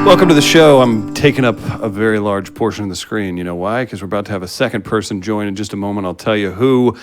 Welcome to the show. I'm taking up a very large portion of the screen. You know why? Because we're about to have a second person join in just a moment. I'll tell you who.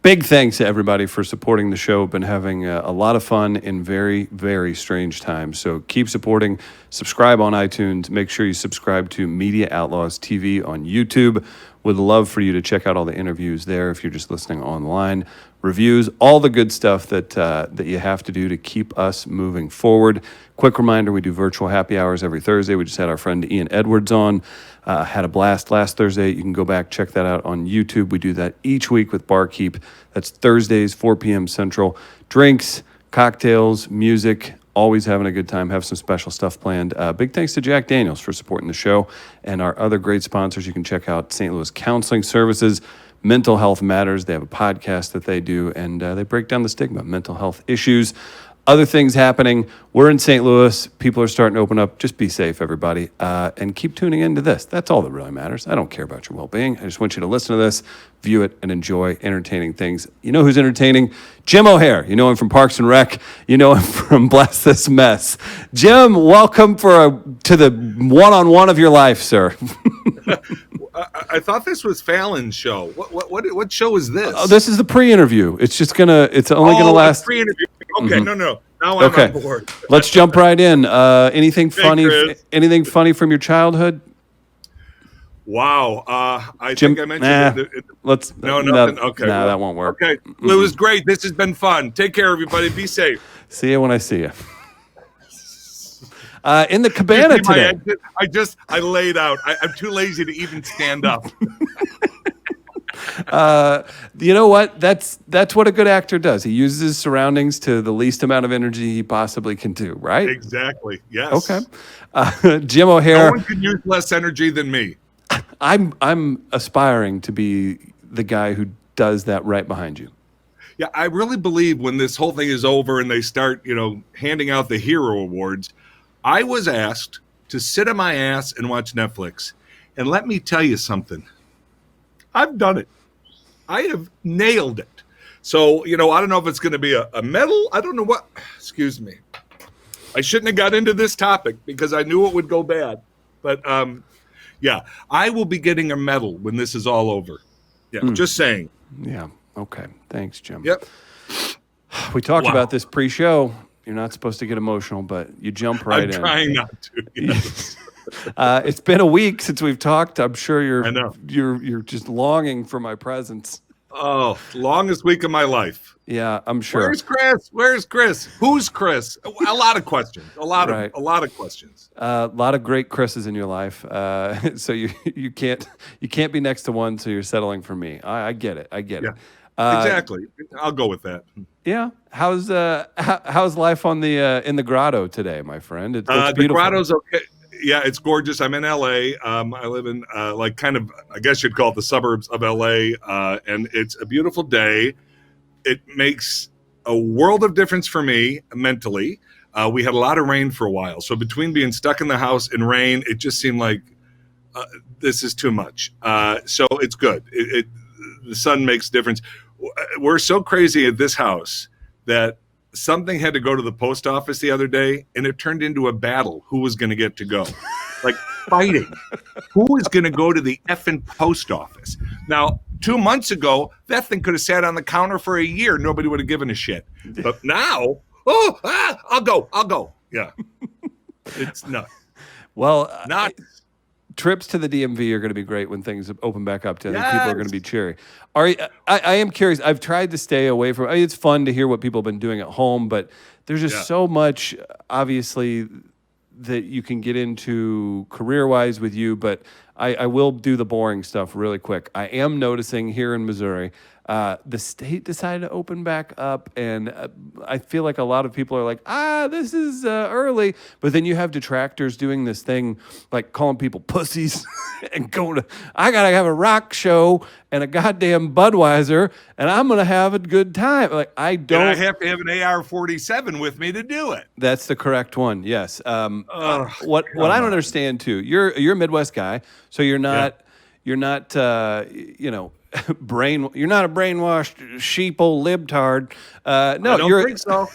Big thanks to everybody for supporting the show. Been having a lot of fun in very, very strange times. So keep supporting. Subscribe on iTunes. Make sure you subscribe to Media Outlaws TV on YouTube. Would love for you to check out all the interviews there if you're just listening online. Reviews, all the good stuff that you have to do to keep us moving forward. Quick reminder, we do virtual happy hours every Thursday. We just had our friend Ian Edwards on. Had a blast last Thursday. You can go back, check that out on YouTube. We do that each week with Barkeep. That's Thursdays, 4 p.m. Central. Drinks, cocktails, music, always having a good time. Have some special stuff planned. Big thanks to Jack Daniels for supporting the show and our other great sponsors. You can check out St. Louis Counseling Services. Mental Health Matters. They have a podcast that they do, and they break down the stigma, mental health issues. Other things happening. We're in St. Louis. People are starting to open up. Just be safe, everybody, and keep tuning into this. That's all that really matters. I don't care about your well-being. I just want you to listen to this, view it, and enjoy entertaining things. You know who's entertaining? Jim O'Hare. You know him from Parks and Rec. You know him from Blast This Mess. Jim, welcome to the one-on-one of your life, sir. I thought this was Fallon's show. What show is this? Oh, this is the pre-interview. It's only gonna last. Pre-interview. Okay, no. Now I'm on board. Let's jump right in. Anything funny? Chris. Anything funny from your childhood? Wow. I think I mentioned it. Let's. Nothing. Okay. No, that won't work. Okay. Well, it was great. This has been fun. Take care, everybody. Be safe. See you when I see you. In the cabana today. I laid out. I'm too lazy to even stand up. You know what? That's what a good actor does. He uses his surroundings to the least amount of energy he possibly can do, right? Exactly. Yes. Okay. Jim O'Hare. No one can use less energy than me. I'm aspiring to be the guy who does that right behind you. Yeah, I really believe when this whole thing is over and they start, handing out the hero awards, I was asked to sit on my ass and watch Netflix. And let me tell you something. I've done it. I have nailed it. So, I don't know if it's going to be a medal. I don't know what. Excuse me. I shouldn't have got into this topic because I knew it would go bad. But, yeah, I will be getting a medal when this is all over. Yeah, just saying. Yeah. Okay. Thanks, Jim. Yep. We talked about this pre-show. You're not supposed to get emotional, but you jump right in. I'm trying not to. Yes. It's been a week since we've talked. I'm sure you're just longing for my presence. Oh, longest week of my life. Yeah, I'm sure. Where's Chris? Who's Chris? A lot of questions. A lot of questions. A lot of great Chris's in your life. So you can't be next to one, so you're settling for me. I get it. Yeah. Exactly. I'll go with that. Yeah. How's life on in the grotto today, my friend? It's beautiful. The grotto's okay. Yeah, it's gorgeous. I'm in LA. I live in I guess you'd call it the suburbs of LA, and it's a beautiful day. It makes a world of difference for me mentally. We had a lot of rain for a while, so between being stuck in the house and rain, it just seemed like this is too much. So it's good. The sun makes a difference. We're so crazy at this house that something had to go to the post office the other day, and it turned into a battle. Who was going to get to go? Like fighting. Who is going to go to the effing post office? Now, 2 months ago, that thing could have sat on the counter for a year. Nobody would have given a shit. But now, I'll go. Yeah. It's nuts. Well, trips to the DMV are going to be great when things open back up. I think people are going to be cheery. I am curious. I've tried to stay away from. It's fun to hear what people have been doing at home, but there's just so much, obviously, that you can get into career-wise with you. But I will do the boring stuff really quick. I am noticing here in Missouri, the state decided to open back up, and I feel like a lot of people are like, this is early. But then you have detractors doing this thing, like calling people pussies and I got to have a rock show and a goddamn Budweiser, and I'm going to have a good time. Like, I don't. And I have to have an AR-47 with me to do it. That's the correct one, yes. What I don't understand, too, you're a Midwest guy, so you're not, you're not you're not a brainwashed sheeple libtard. No, I don't think so.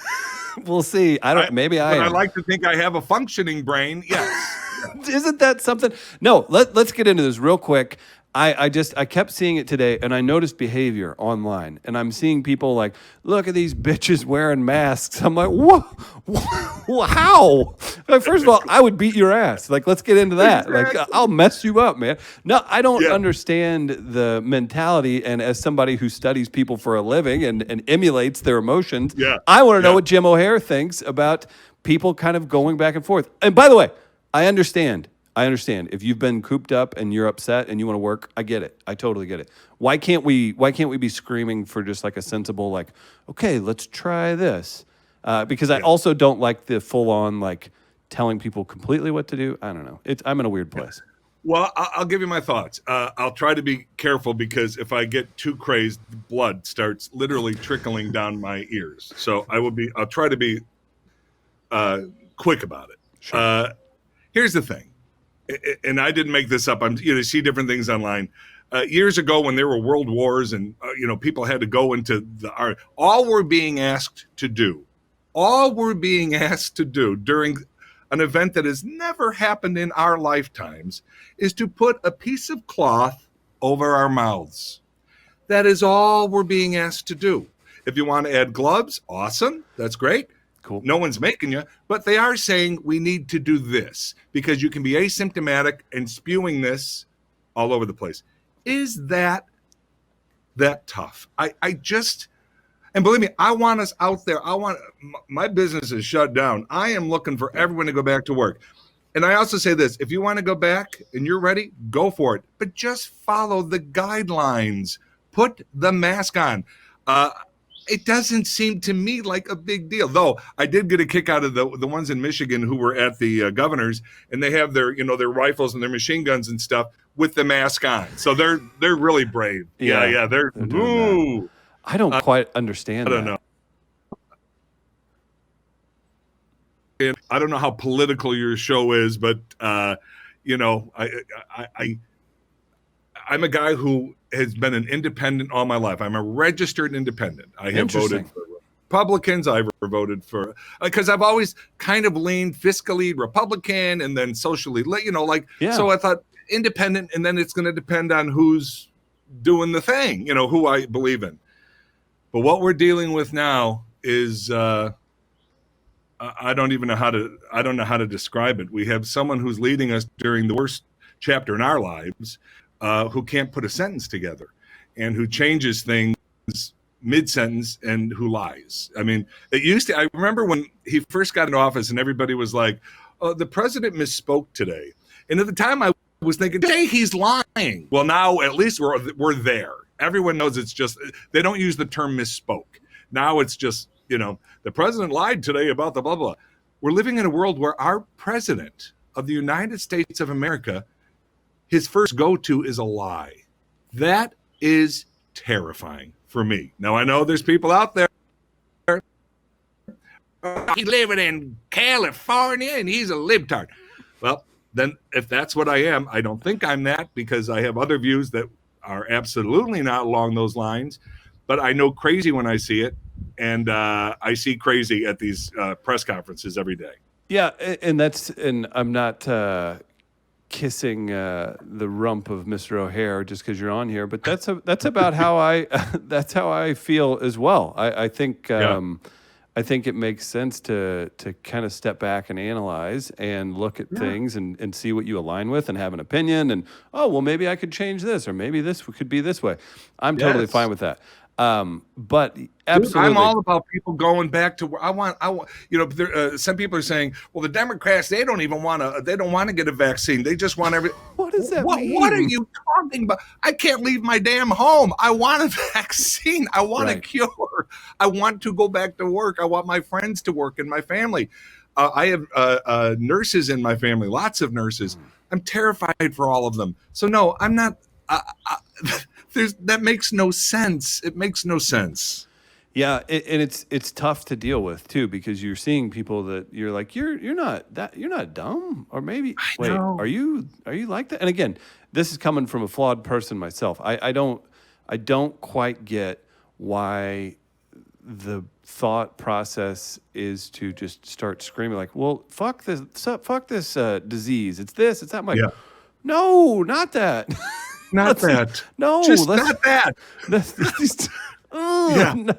We'll see. Maybe I am. I like to think I have a functioning brain. Yes. Isn't that something? No, let's get into this real quick. I kept seeing it today, and I noticed behavior online, and I'm seeing people like, look at these bitches wearing masks. I'm like, what? How? Like, first of all, I would beat your ass. Like, let's get into that. Exactly. Like, I'll mess you up, man. No, I don't Yeah. understand the mentality, and as somebody who studies people for a living and emulates their emotions, Yeah. I want to know Yeah. what Jim O'Hare thinks about people kind of going back and forth. And by the way, I understand. If you've been cooped up and you're upset and you want to work, I get it. I totally get it. Why can't we be screaming for just like a sensible, like, okay, let's try this? Because I also don't like the full on like telling people completely what to do. I don't know. I'm in a weird place. Well, I'll give you my thoughts. I'll try to be careful because if I get too crazed, blood starts literally trickling down my ears. So I'll try to be quick about it. Sure. Here's the thing, and I didn't make this up. You see different things online. Years ago, when there were world wars and people had to go into all we're being asked to do during an event that has never happened in our lifetimes is to put a piece of cloth over our mouths. That is all we're being asked to do. If you want to add gloves, awesome. That's great. Cool. No one's making you, but they are saying we need to do this because you can be asymptomatic and spewing this all over the place. Is that tough? I just, and believe me, I want us out there. My business is shut down. I am looking for everyone to go back to work. And I also say this, if you want to go back and you're ready, go for it. But just follow the guidelines. Put the mask on. It doesn't seem to me like a big deal, though. I did get a kick out of the ones in Michigan who were at the governor's, and they have their their rifles and their machine guns and stuff with the mask on. So they're really brave. Yeah. They're ooh. I don't quite understand. I don't know. And I don't know how political your show is, but I'm a guy who has been an independent all my life. I'm a registered independent. I have voted for Republicans. I've voted for because I've always kind of leaned fiscally Republican and then socially, So I thought independent, and then it's going to depend on who's doing the thing, who I believe in. But what we're dealing with now is I don't know how to describe it. We have someone who's leading us during the worst chapter in our lives. Who can't put a sentence together and who changes things mid-sentence and who lies. I mean, I remember when he first got into office and everybody was like, oh, the president misspoke today. And at the time I was thinking, hey, he's lying. Well, now at least we're there. Everyone knows it's just, they don't use the term misspoke. Now it's just, the president lied today about the blah, blah. We're living in a world where our president of the United States of America, his first go-to is a lie. That is terrifying for me. Now, I know there's people out there. He's living in California and he's a libtard. Well, then if that's what I am, I don't think I'm that because I have other views that are absolutely not along those lines. But I know crazy when I see it. And I see crazy at these press conferences every day. Yeah, and I'm not kissing the rump of Mr. O'Hare just because you're on here, but that's about how I feel as well. I think it makes sense to kind of step back and analyze and look at things and see what you align with and have an opinion and maybe I could change this or maybe this could be this way. I'm totally fine with that. But absolutely, I'm all about people going back to where I want. Some people are saying, well, the Democrats, they don't want to get a vaccine. They just want every. What does that mean? What are you talking about? I can't leave my damn home. I want a vaccine. I want a cure. I want to go back to work. I want my friends to work and my family. I have nurses in my family, lots of nurses. I'm terrified for all of them. So no, I'm not. That makes no sense. It makes no sense. Yeah, and it's tough to deal with too because you're seeing people that you're like you're not dumb or maybe wait are you like that? And again, this is coming from a flawed person myself. I don't quite get why the thought process is to just start screaming like, "Well, fuck this disease. It's this. It's that." I'm like, Yeah. no, not that. Not that. No, Just let's. not that. these- Yeah. no.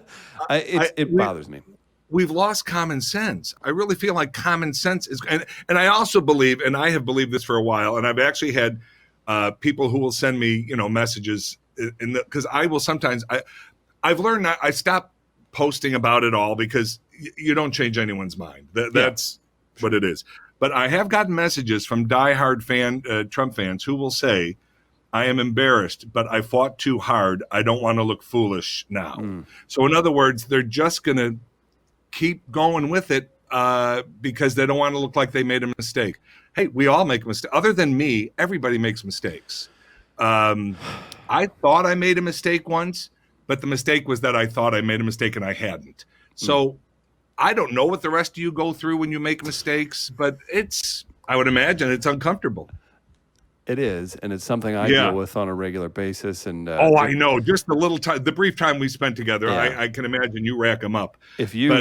It bothers me. We've lost common sense. I really feel like common sense is, and I also believe, and I have believed this for a while, and I've actually had people who will send me, messages because I will sometimes, I've learned that I stop posting about it all because you don't change anyone's mind. That's what it is. But I have gotten messages from diehard Trump fans who will say, I am embarrassed, but I fought too hard. I don't want to look foolish now. So in other words, they're just going to keep going with it because they don't want to look like they made a mistake. Hey, we all make mistakes. Other than me, everybody makes mistakes. I thought I made a mistake once, but the mistake was that I thought I made a mistake and I hadn't. So I don't know what the rest of you go through when you make mistakes, but I would imagine it's uncomfortable. It is, and it's something I deal with on a regular basis. And I know. Just the brief time we spent together, Yeah. I can imagine you rack them up. If you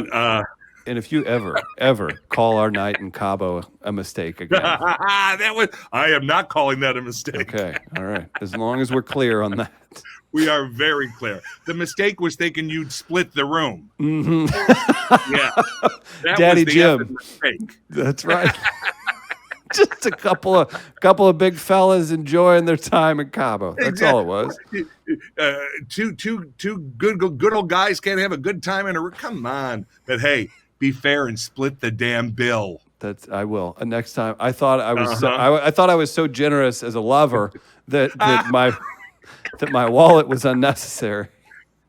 ever call our night in Cabo a mistake again, I am not calling that a mistake. okay, all right. As long as we're clear on that. We are very clear. The mistake was thinking you'd split the room. Mm-hmm. Yeah, that Daddy was the Jim. effing mistake. That's right. Just a couple of big fellas enjoying their time in Cabo. That's all it was. Two good old guys can't have a good time in a room. Come on, but hey, be fair and split the damn bill. I will. Next time, I thought I was. I thought I was so generous as a lover that my wallet was unnecessary.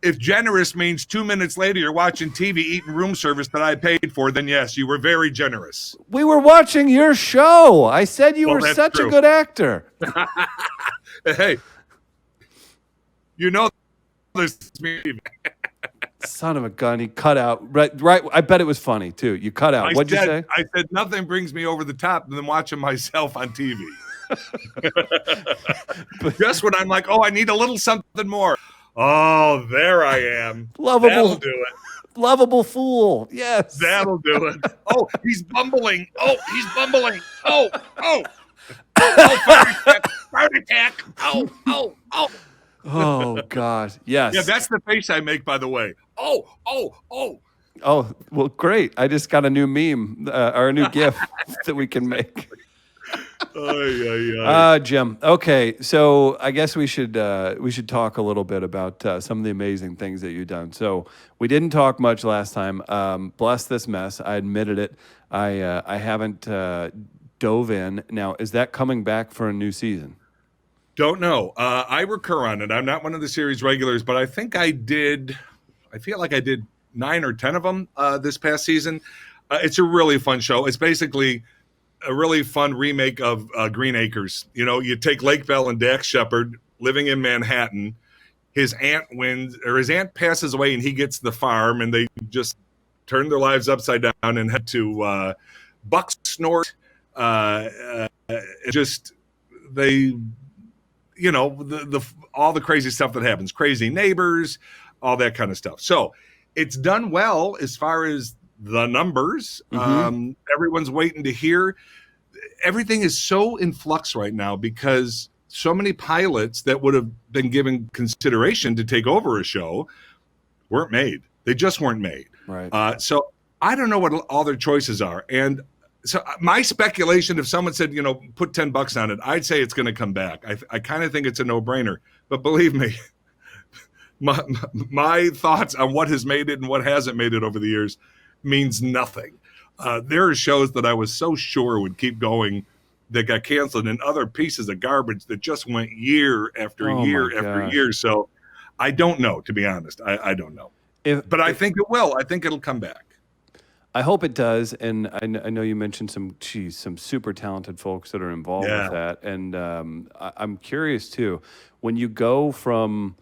If generous means 2 minutes later you're watching TV eating room service that I paid for, then yes, you were very generous. We were watching your show. I said you were such a good actor. Hey, this me. Son of a gun. He cut out. Right. I bet it was funny, too. You cut out. What'd you say? I said, nothing brings me over the top than watching myself on TV. Just when I'm like, I need a little something more. Oh, there I am. Lovable. That'll do it. Lovable fool. Yes. That'll do it. Oh, he's bumbling. Oh, he's bumbling. Oh. Fire attack. Oh. Oh, God. Yes. Yeah, that's the face I make, by the way. Oh. Oh, well, great. I just got a new meme or a new GIF that we can make. Jim. Okay, so I guess we should talk a little bit about some of the amazing things that you've done. So we didn't talk much last time. Bless this mess. I admitted it. I haven't dove in. Now, is that coming back for a new season? Don't know. I recur on it. I'm not one of the series regulars, but I think I feel like I did 9 or 10 of them this past season. It's a really fun show. It's basically a really fun remake of Green Acres. You take Lake Bell and Dax Shepard living in Manhattan. His aunt passes away and he gets the farm, and they just turn their lives upside down and head to Bucksnort. All the crazy stuff that happens, crazy neighbors, all that kind of stuff. So it's done well as far as the numbers. Mm-hmm. Everyone's waiting to hear. Everything is so in flux right now because so many pilots that would have been given consideration to take over a show weren't made. They just weren't made. Right. So I don't know what all their choices are. And so my speculation, if someone said, put $10 on it, I'd say it's going to come back. I kind of think it's a no-brainer. But believe me, my thoughts on what has made it and what hasn't made it over the years means nothing. There are shows that I was so sure would keep going that got canceled, and other pieces of garbage that just went year after year after year. So I don't know, to be honest. I don't know. But I think it will. I think it'll come back. I hope it does, and I know you mentioned some super talented folks that are involved with that, and I'm curious too. When you go from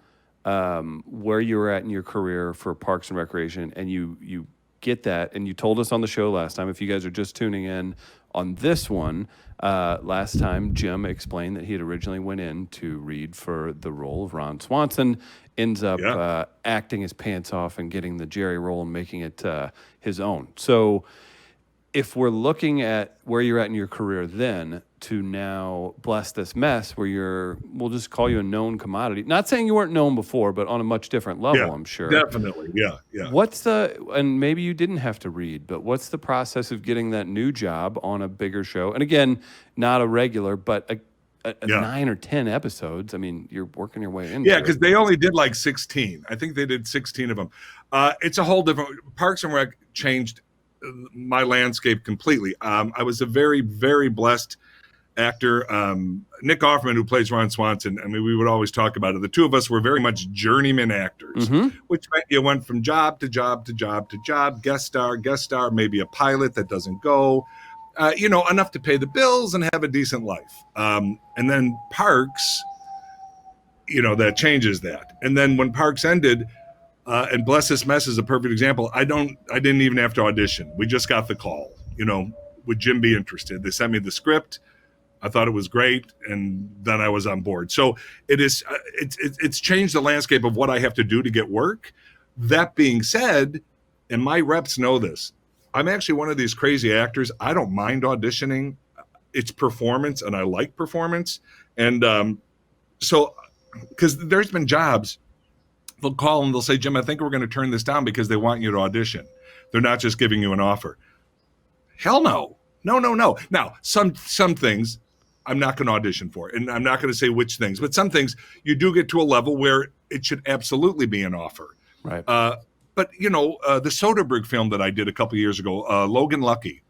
where you were at in your career for Parks and Recreation, and you get that, and you told us on the show last time, if you guys are just tuning in, On this one, last time Jim explained that he had originally went in to read for the role of Ron Swanson, ends up acting his pants off and getting the Jerry role and making it his own. So if we're looking at where you're at in your career then to now Bless This Mess, where we'll just call you a known commodity. Not saying you weren't known before, but on a much different level, I'm sure. Definitely, yeah. And maybe you didn't have to read, but what's the process of getting that new job on a bigger show? And again, not a regular, but a 9 or 10 episodes. I mean, you're working your way into it. Yeah, because they only did like 16. I think they did 16 of them. It's a whole different, Parks and Rec changed my landscape completely. I was a very, very blessed actor. Nick Offerman, who plays Ron Swanson, I mean, we would always talk about it. The two of us were very much journeyman actors, which meant you went from job to job to job to job, guest star, maybe a pilot that doesn't go, enough to pay the bills and have a decent life. And then Parks, that changes that. And then when Parks ended, and Bless This Mess is a perfect example. I didn't even have to audition. We just got the call, would Jim be interested? They sent me the script. I thought it was great. And then I was on board. So it's changed the landscape of what I have to do to get work. That being said, and my reps know this, I'm actually one of these crazy actors. I don't mind auditioning. It's performance and I like performance. And so, because there's been jobs, they'll call and they'll say, Jim, I think we're going to turn this down because they want you to audition. They're not just giving you an offer. Hell no. No. Now, some things I'm not going to audition for, and I'm not going to say which things, but some things you do get to a level where it should absolutely be an offer. Right. But, the Soderbergh film that I did a couple years ago, Logan Lucky,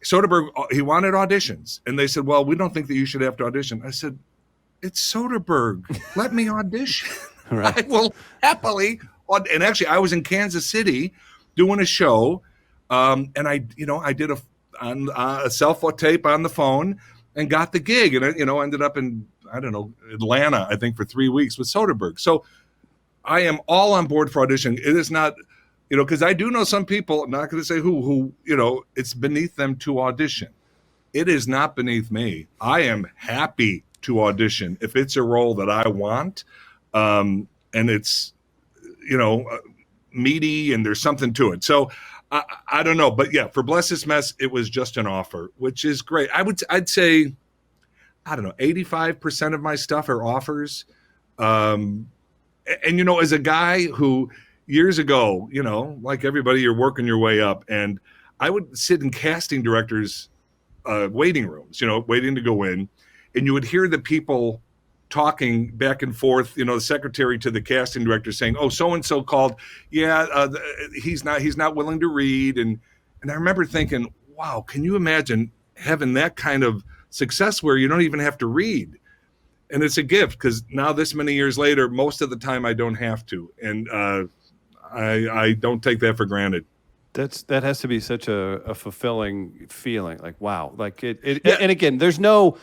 Soderbergh, he wanted auditions. And they said, well, we don't think that you should have to audition. I said, it's Soderbergh. Let me audition. Right. I will happily. And actually, I was in Kansas City doing a show, and I did a cell tape on the phone and got the gig, and ended up in Atlanta, I think, for 3 weeks with Soderbergh. So I am all on board for audition. It is not, because I do know some people. I'm not going to say who it's beneath them to audition. It is not beneath me. I am happy to audition if it's a role that I want. And it's, meaty and there's something to it. So I don't know, but yeah, for Bless This Mess, it was just an offer, which is great. I'd say, 85% of my stuff are offers. And as a guy who years ago, like everybody, you're working your way up, and I would sit in casting directors' waiting rooms, waiting to go in, and you would hear the people talking back and forth, the secretary to the casting director saying, oh, so-and-so called. Yeah. He's not willing to read. And I remember thinking, wow, can you imagine having that kind of success where you don't even have to read? And it's a gift, because now this many years later, most of the time I don't have to. And I don't take that for granted. That has to be such a fulfilling feeling. Like, wow. Like and again, there is no,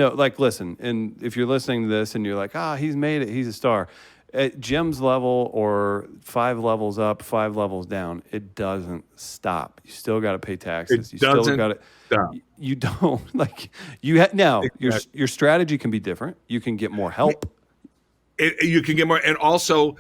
like, listen, and if you're listening to this and you're like, he's made it, he's a star. At Jim's level or 5 levels up, 5 levels down, it doesn't stop. You still got to pay taxes. Stop. You don't, like, now your strategy can be different. You can get more help. You can get more, and also,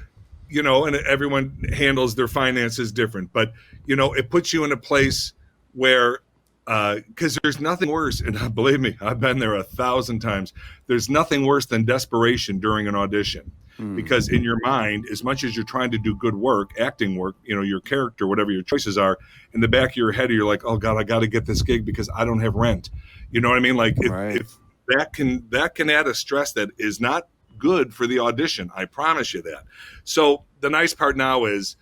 and everyone handles their finances different, but, it puts you in a place where, because there's nothing worse, and believe me, I've been there 1,000 times. There's nothing worse than desperation during an audition, because in your mind, as much as you're trying to do good work, acting work, your character, whatever your choices are, in the back of your head, you're like, oh God, I got to get this gig because I don't have rent. You know what I mean? Like, if that can add a stress that is not good for the audition. I promise you that. So the nice part now is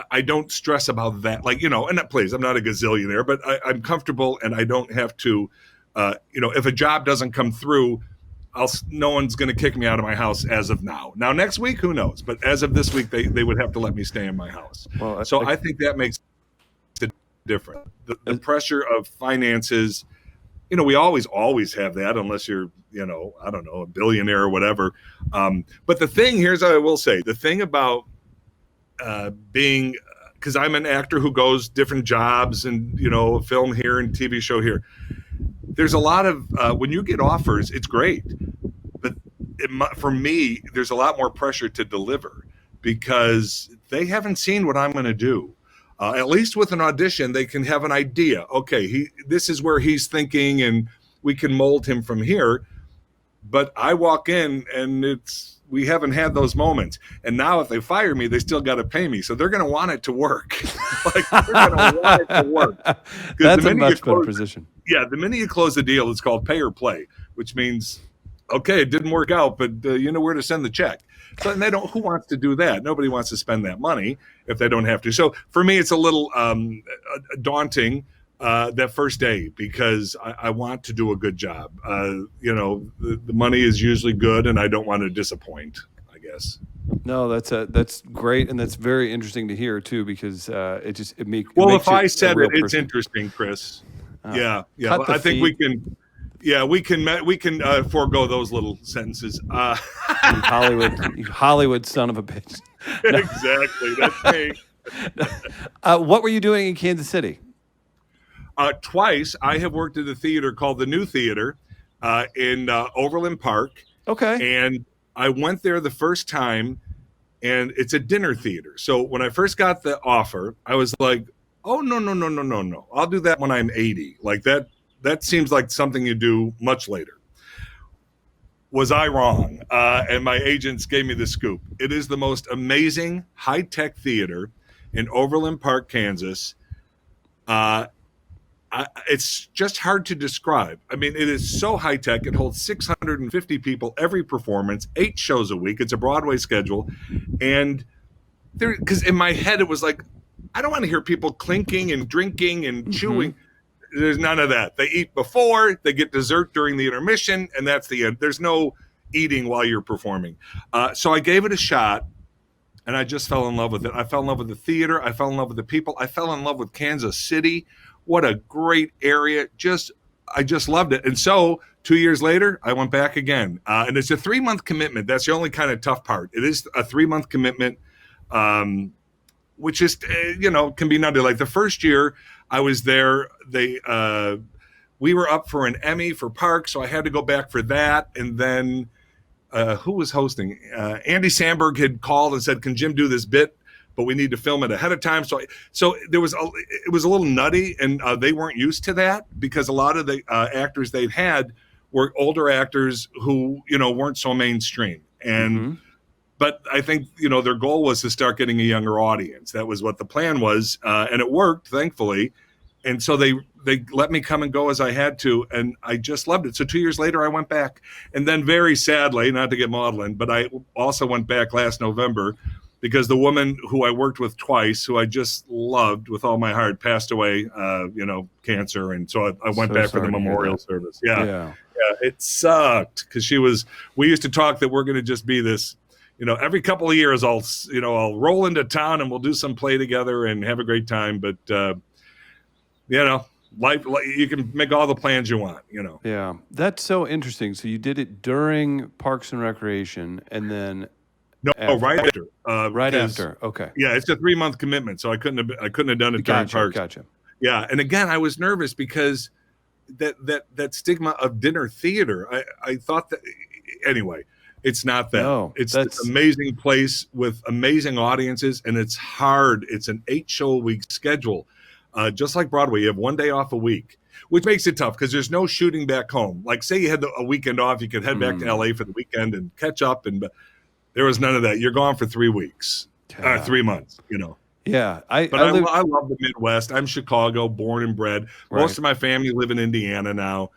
I don't stress about that. Like, and please, I'm not a gazillionaire, but I'm comfortable, and I don't have to, if a job doesn't come through, no one's going to kick me out of my house as of now. Now, next week, who knows? But as of this week, they would have to let me stay in my house. Well, so I think that makes it different. The pressure of finances, we always have that, unless you're, I don't know, a billionaire or whatever. But the thing, here's what I will say. The thing about being because I'm an actor who goes different jobs and, film here and TV show here. There's a lot of, when you get offers, it's great. But for me, there's a lot more pressure to deliver because they haven't seen what I'm going to do. At least with an audition, they can have an idea. Okay, this is where he's thinking, and we can mold him from here. But I walk in, and we haven't had those moments. And now, if they fire me, they still got to pay me. So they're going to want it to work. They're going to want it to work. That's a much better position. Yeah, the minute you close the deal, it's called pay or play, which means, okay, it didn't work out, but you know where to send the check. So, and who wants to do that? Nobody wants to spend that money if they don't have to. So for me, it's a little daunting that first day because I want to do a good job. The money is usually good, and I don't want to disappoint, I guess. No, that's great, and that's very interesting to hear too because it makes. Well, if I said it, it's interesting, Chris. Yeah. Well, I think we can. Yeah, we can forego those little sentences. You Hollywood son of a bitch. No. Exactly, that's me. What were you doing in Kansas City? Twice, I have worked at a theater called the New Theater in Overland Park. Okay. And I went there the first time, and it's a dinner theater. So when I first got the offer, I was like, oh, no. I'll do that when I'm 80. Like that. That seems like something you do much later. Was I wrong? And my agents gave me the scoop. It is the most amazing high-tech theater in Overland Park, Kansas. It's just hard to describe. I mean, it is so high-tech. It holds 650 people every performance, 8 shows a week. It's a Broadway schedule. And because in my head, it was like, I don't want to hear people clinking and drinking and chewing. There's none of that. They eat before, they get dessert during the intermission, and that's the end. There's no eating while you're performing. So I gave it a shot, and I just fell in love with it. I fell in love with the theater. I fell in love with the people. I fell in love with Kansas City. What a great area. I just loved it. And so 2 years later, I went back again. And it's a 3-month commitment. That's the only kind of tough part. It is a 3-month commitment, which is, can be nutty. Like the first year I was there, we were up for an Emmy for Park, so I had to go back for that. And then who was hosting? Andy Samberg had called and said, "Can Jim do this bit? But we need to film it ahead of time." So it was a little nutty, and they weren't used to that because a lot of the actors they'd had were older actors who weren't so mainstream. And but I think their goal was to start getting a younger audience. That was what the plan was, and it worked, thankfully. And so they let me come and go as I had to, and I just loved it. So 2 years later, I went back, and then very sadly, not to get maudlin, but I also went back last November because the woman who I worked with twice, who I just loved with all my heart, passed away, cancer, and so I went back for the memorial service. Yeah, it sucked because we used to talk that we're going to just be this. Every couple of years, I'll roll into town and we'll do some play together and have a great time. But life, you can make all the plans you want. Yeah, that's so interesting. So you did it during Parks and Recreation, and then right after. Right after. Okay. Yeah, it's a 3-month commitment, so I couldn't have done it during Parks. Gotcha. Yeah, and again, I was nervous because that stigma of dinner theater. I thought that anyway. It's not that. No, it's this amazing place with amazing audiences, and it's hard. It's an 8-show-a-week schedule. Just like Broadway, you have 1 day off a week, which makes it tough because there's no shooting back home. Like, say you had a weekend off, you could head back to LA for the weekend and catch up, and there was none of that. You're gone for 3 weeks, 3 months, Yeah. I love the Midwest. I'm Chicago, born and bred. Right. Most of my family live in Indiana now.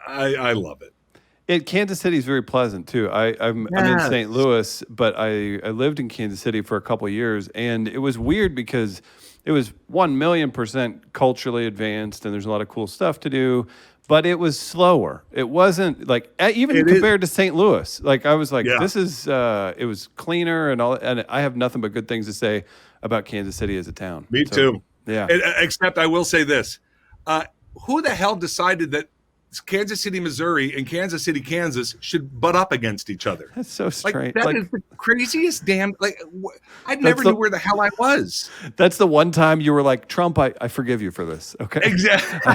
I love it. Kansas City is very pleasant too. I'm in St. Louis, but I lived in Kansas City for a couple of years, and it was weird because it was 1,000,000% culturally advanced, and there's a lot of cool stuff to do. But it was slower. It wasn't like compared to St. Louis. Like I was like, this is. It was cleaner and all. And I have nothing but good things to say about Kansas City as a town. Me too. Yeah. Except I will say this: who the hell decided that Kansas City, Missouri, and Kansas City, Kansas should butt up against each other. That's so Like strange. that Like, is the craziest damn. Like I never knew where the hell I was. that's the one time you were like, Trump, I forgive you for this. Okay. Exactly.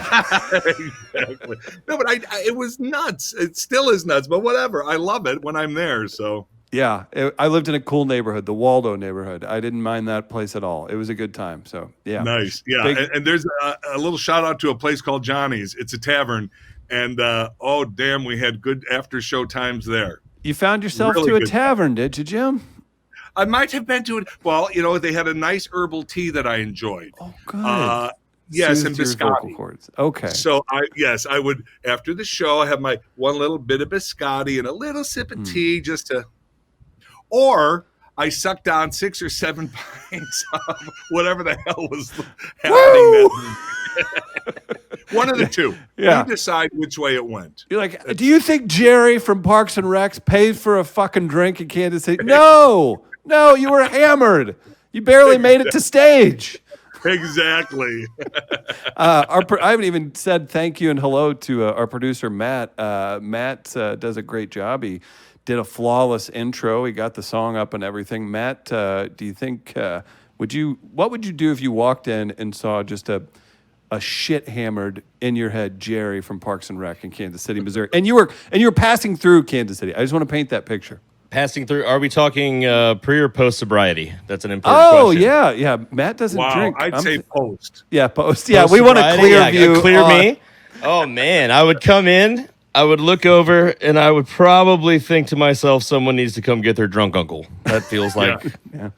Exactly. No, but it was nuts. It still is nuts, but whatever. I love it when I'm there. So Yeah. I lived in a cool neighborhood, the Waldo neighborhood. I didn't mind that place at all. It was a good time. So yeah. nice. Yeah. Big- And there's a little shout out to a place called Johnny's. It's a tavern. And oh, damn, we had good after show times there. You found yourself Really to a good. tavern, did you, Jim? I might have been to it. Well, they had a nice herbal tea that I enjoyed. Oh, good. Yes, Soothed and your vocal biscotti. cords. Okay. So I would, after the show, I have my one little bit of biscotti and a little sip of tea just to, or I sucked down 6 or 7 pints of whatever the hell was happening that one of the two. Yeah. You decide which way it went. You're like, do you think Jerry from Parks and Recs paid for a fucking drink in Kansas City? No, you were hammered. You barely made it to stage. Exactly. I haven't even said thank you and hello to our producer, Matt. Matt does a great job. He did a flawless intro. He got the song up and everything. Matt, do you think, what would you do if you walked in and saw just a shit hammered in your head Jerry from Parks and Rec in Kansas City, Missouri, and you were passing through Kansas City? I just want to paint that picture. Passing through. Are we talking pre or post sobriety? That's an important question. Yeah. Matt doesn't drink. I'd say post. Yeah, post. Yeah, we want a clear view. Clear me. Oh man, I would come in. I would look over, and I would probably think to myself, someone needs to come get their drunk uncle. That feels like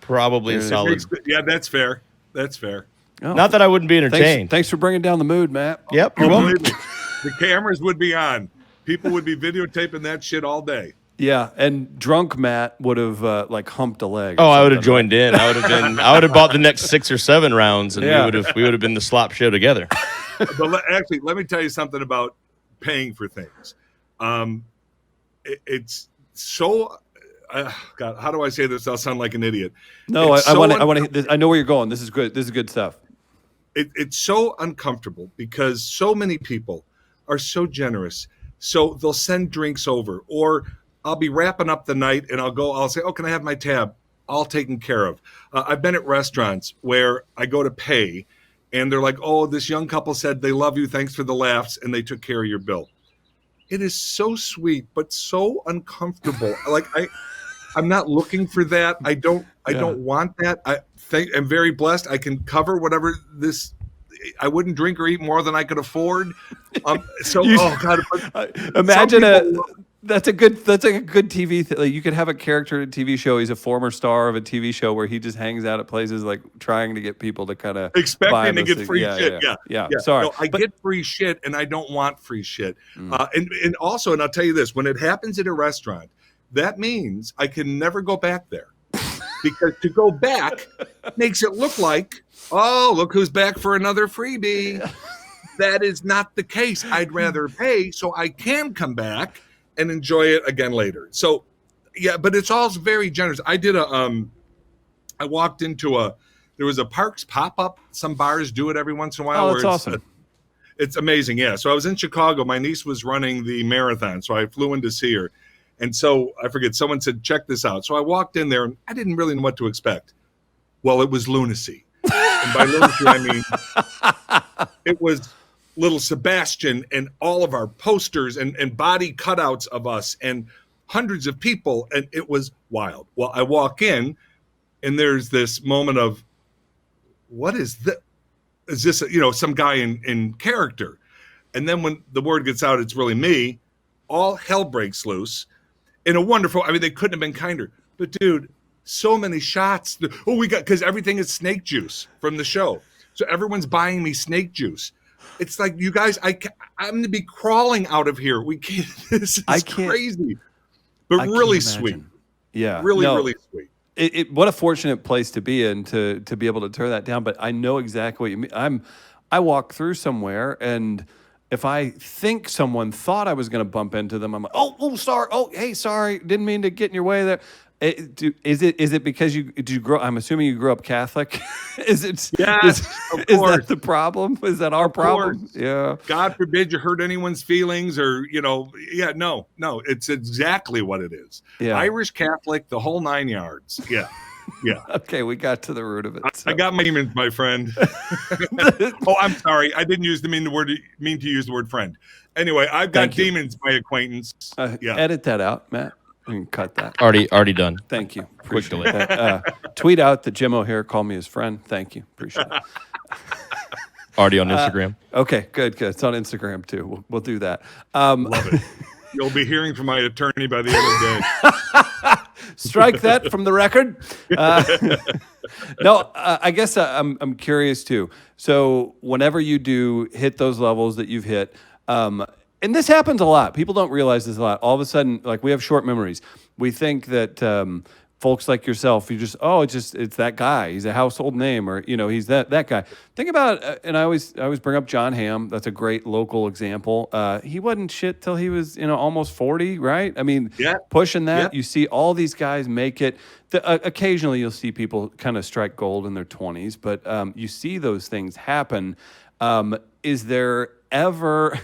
probably a solid. Yeah, that's fair. That's fair. Oh. Not that I wouldn't be entertained. Thanks for bringing down the mood, Matt. Yep, you're welcome. The cameras would be on. People would be videotaping that shit all day. Yeah, and drunk Matt would have humped a leg. Oh, I would have joined in. I would have bought the next 6 or 7 rounds, and we would have been the slop show together. But actually, let me tell you something about paying for things. It's so. God, how do I say this? I'll sound like an idiot. No, I want to. I know where you're going. This is good. This is good stuff. It's so uncomfortable because so many people are so generous. So they'll send drinks over, or I'll be wrapping up the night and I'll say, oh, can I have my tab? All taken care of. I've been at restaurants where I go to pay and they're like, oh, this young couple said they love you. Thanks for the laughs. And they took care of your bill. It is so sweet, but so uncomfortable. I'm not looking for that. I don't want that. I'm very blessed. I can cover whatever this. I wouldn't drink or eat more than I could afford. Oh God! Imagine that's a good TV thing. Like, you could have a character in a TV show. He's a former star of a TV show where he just hangs out at places like trying to get people to kind of expecting to get free shit. Yeah. Sorry, no, I get free shit, and I don't want free shit. And also, and I'll tell you this: when it happens at a restaurant, that means I can never go back there because to go back makes it look like, oh, look who's back for another freebie. That is not the case. I'd rather pay so I can come back and enjoy it again later. So, yeah, but it's all very generous. I did I walked into there was a Parks pop-up. Some bars do it every once in a while. Oh, that's awesome. It's amazing, yeah. So I was in Chicago. My niece was running the marathon, so I flew in to see her. And so, I forget, someone said, check this out. So I walked in there, and I didn't really know what to expect. Well, it was lunacy. And by lunacy, I mean, it was little Sebastian and all of our posters and body cutouts of us and hundreds of people, and it was wild. Well, I walk in, and there's this moment of, what is this? Is this, some guy in character? And then when the word gets out, it's really me, all hell breaks loose. In a wonderful, they couldn't have been kinder. But dude, so many shots. Because everything is snake juice from the show. So everyone's buying me snake juice. It's like, you guys, I'm going to be crawling out of here. We can't, this is crazy. But really sweet. Yeah. Really sweet. What a fortunate place to be in to be able to turn that down. But I know exactly what you mean. I walk through somewhere, and if I think someone thought I was going to bump into them, I'm like, oh, sorry. Oh, hey, sorry. Didn't mean to get in your way there. Is it because did you grow? I'm assuming you grew up Catholic. Is it? Yes, of Is course. that the problem? Is that our Of problem? course. Yeah. God forbid you hurt anyone's feelings or, no, it's exactly what it is. Yeah. Irish Catholic, the whole 9 yards. Yeah. Yeah. Okay, we got to the root of it. I got my demons, my friend. Oh, I'm sorry. I didn't mean to use the word friend. Anyway, I've got demons, my acquaintance. Edit that out, Matt. We can cut that. Already done. Thank you. Quick Appreciate delete. that. Tweet out that Jim O'Hare called me his friend. Thank you. Appreciate it. Already on Instagram. Okay, good. It's on Instagram too. We'll do that. Love it. You'll be hearing from my attorney by the end of the day. Strike that from the record. No, I guess I'm curious too. So whenever you do hit those levels that you've hit, and this happens a lot. People don't realize this a lot. All of a sudden, like we have short memories. We think that folks like yourself, it's that guy. He's a household name, or he's that guy. Think about, and I always bring up John Hamm. That's a great local example. He wasn't shit till he was almost 40, right? I mean, pushing that. You see all these guys make it. Occasionally, you'll see people kind of strike gold in their 20s, but you see those things happen. Is there ever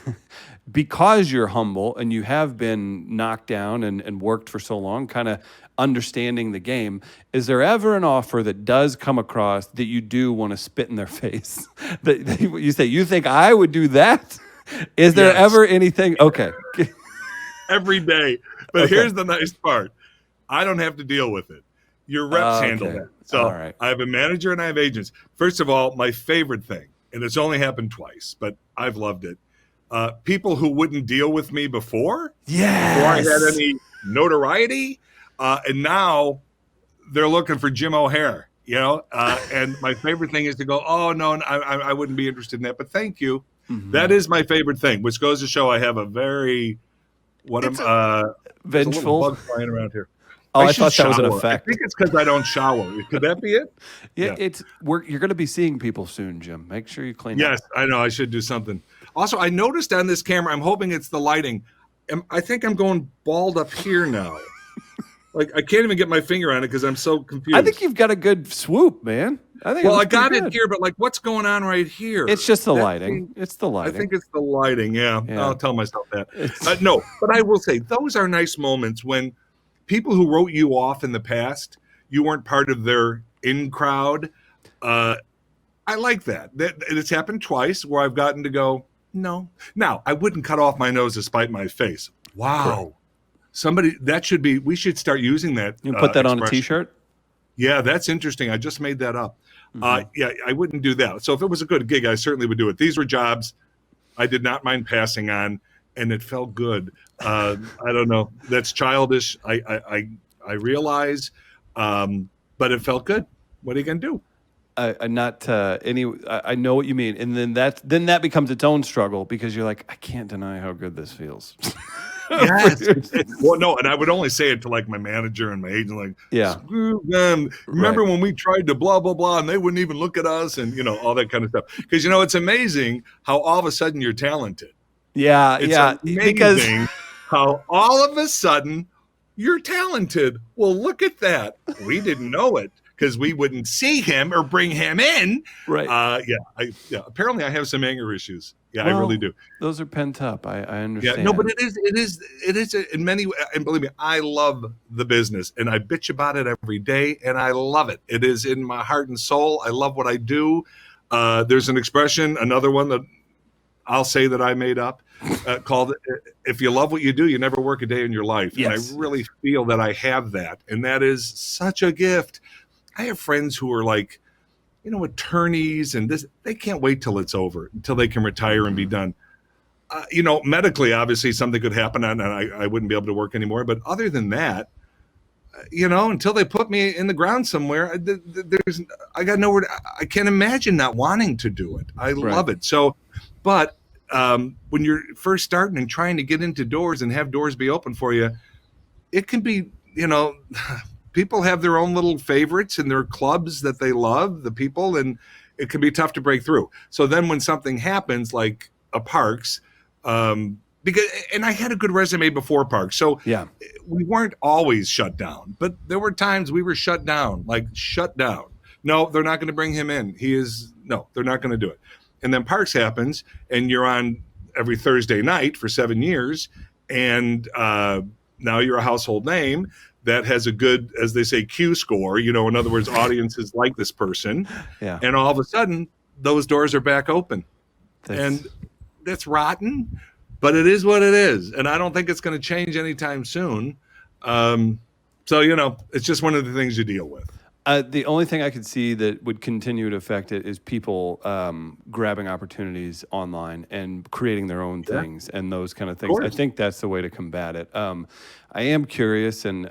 because you're humble and you have been knocked down and worked for so long, kind of understanding the game, is there ever an offer that does come across that you do want to spit in their face? that you say, you think I would do that? Is there ever anything? Okay. Every day. But here's the nice part. I don't have to deal with it. Your reps handle that. So I have a manager and I have agents. First of all, my favorite thing, and it's only happened twice, but I've loved it. People who wouldn't deal with me before I had any notoriety, and now they're looking for Jim O'Hare, and my favorite thing is to go, oh, no, I wouldn't be interested in that, but thank you. Mm-hmm. That is my favorite thing, which goes to show I have a very, vengeful bug flying around here. Oh, I thought that was an effect. I think it's because I don't shower. Could that be it? Yeah. You're going to be seeing people soon, Jim. Make sure you clean up. Yes, I know. I should do something. Also, I noticed on this camera, I'm hoping it's the lighting. I think I'm going bald up here now. Like, I can't even get my finger on it because I'm so confused. I think you've got a good swoop, man. I got it here, but what's going on right here? It's just the lighting. It's the lighting. I think it's the lighting. Yeah. I'll tell myself that. No, but I will say those are nice moments when people who wrote you off in the past, you weren't part of their in crowd. I like that. It's happened twice where I've gotten to go, no. Now, I wouldn't cut off my nose to spite my face. Wow. Somebody, we should start using that. You put that on a t-shirt? Yeah, that's interesting. I just made that up. Mm-hmm. I wouldn't do that. So if it was a good gig, I certainly would do it. These were jobs I did not mind passing on, and it felt good. I don't know. That's childish. I realize, but it felt good. What are you going to do? I know what you mean, and then that becomes its own struggle because you're like, I can't deny how good this feels. Yes. Well, no, and I would only say it to like my manager and my agent, screw them. Remember when we tried to blah blah blah, and they wouldn't even look at us, and all that kind of stuff. Because it's amazing how all of a sudden you're talented. It's amazing how all of a sudden you're talented. Well, look at that. We didn't know it because we wouldn't see him or bring him in. Right. Apparently I have some anger issues. Yeah, I really do. Those are pent up. I understand. Yeah, no, but it is in many ways, and believe me, I love the business and I bitch about it every day and I love it. It is in my heart and soul. I love what I do. There's an expression, another one that I'll say that I made up, called "If you love what you do, you never work a day in your life." Yes. And I really feel that I have that, and that is such a gift. I have friends who are like, attorneys, and they can't wait till it's over, until they can retire and be done. Medically, obviously, something could happen, and I wouldn't be able to work anymore. But other than that, until they put me in the ground somewhere, I got nowhere. I can't imagine not wanting to do it. I love it. So, but when you're first starting and trying to get into doors and have doors be open for you, it can be, people have their own little favorites and their clubs that they love, the people, and it can be tough to break through. So then when something happens, like a Parks, because, and I had a good resume before Parks, so Yeah. we weren't always shut down, but there were times we were shut down, like shut down. No, they're not going to bring him in. No, they're not going to do it. And then Parks happens, and you're on every Thursday night for 7 years, and now you're a household name that has a good, as they say, Q score. In other words, audiences like this person. Yeah. And all of a sudden, those doors are back open. And that's rotten, but it is what it is. And I don't think it's going to change anytime soon. So, it's just one of the things you deal with. The only thing I could see that would continue to affect it is people grabbing opportunities online and creating their own things and those kind of things. I think that's the way to combat it. I am curious, and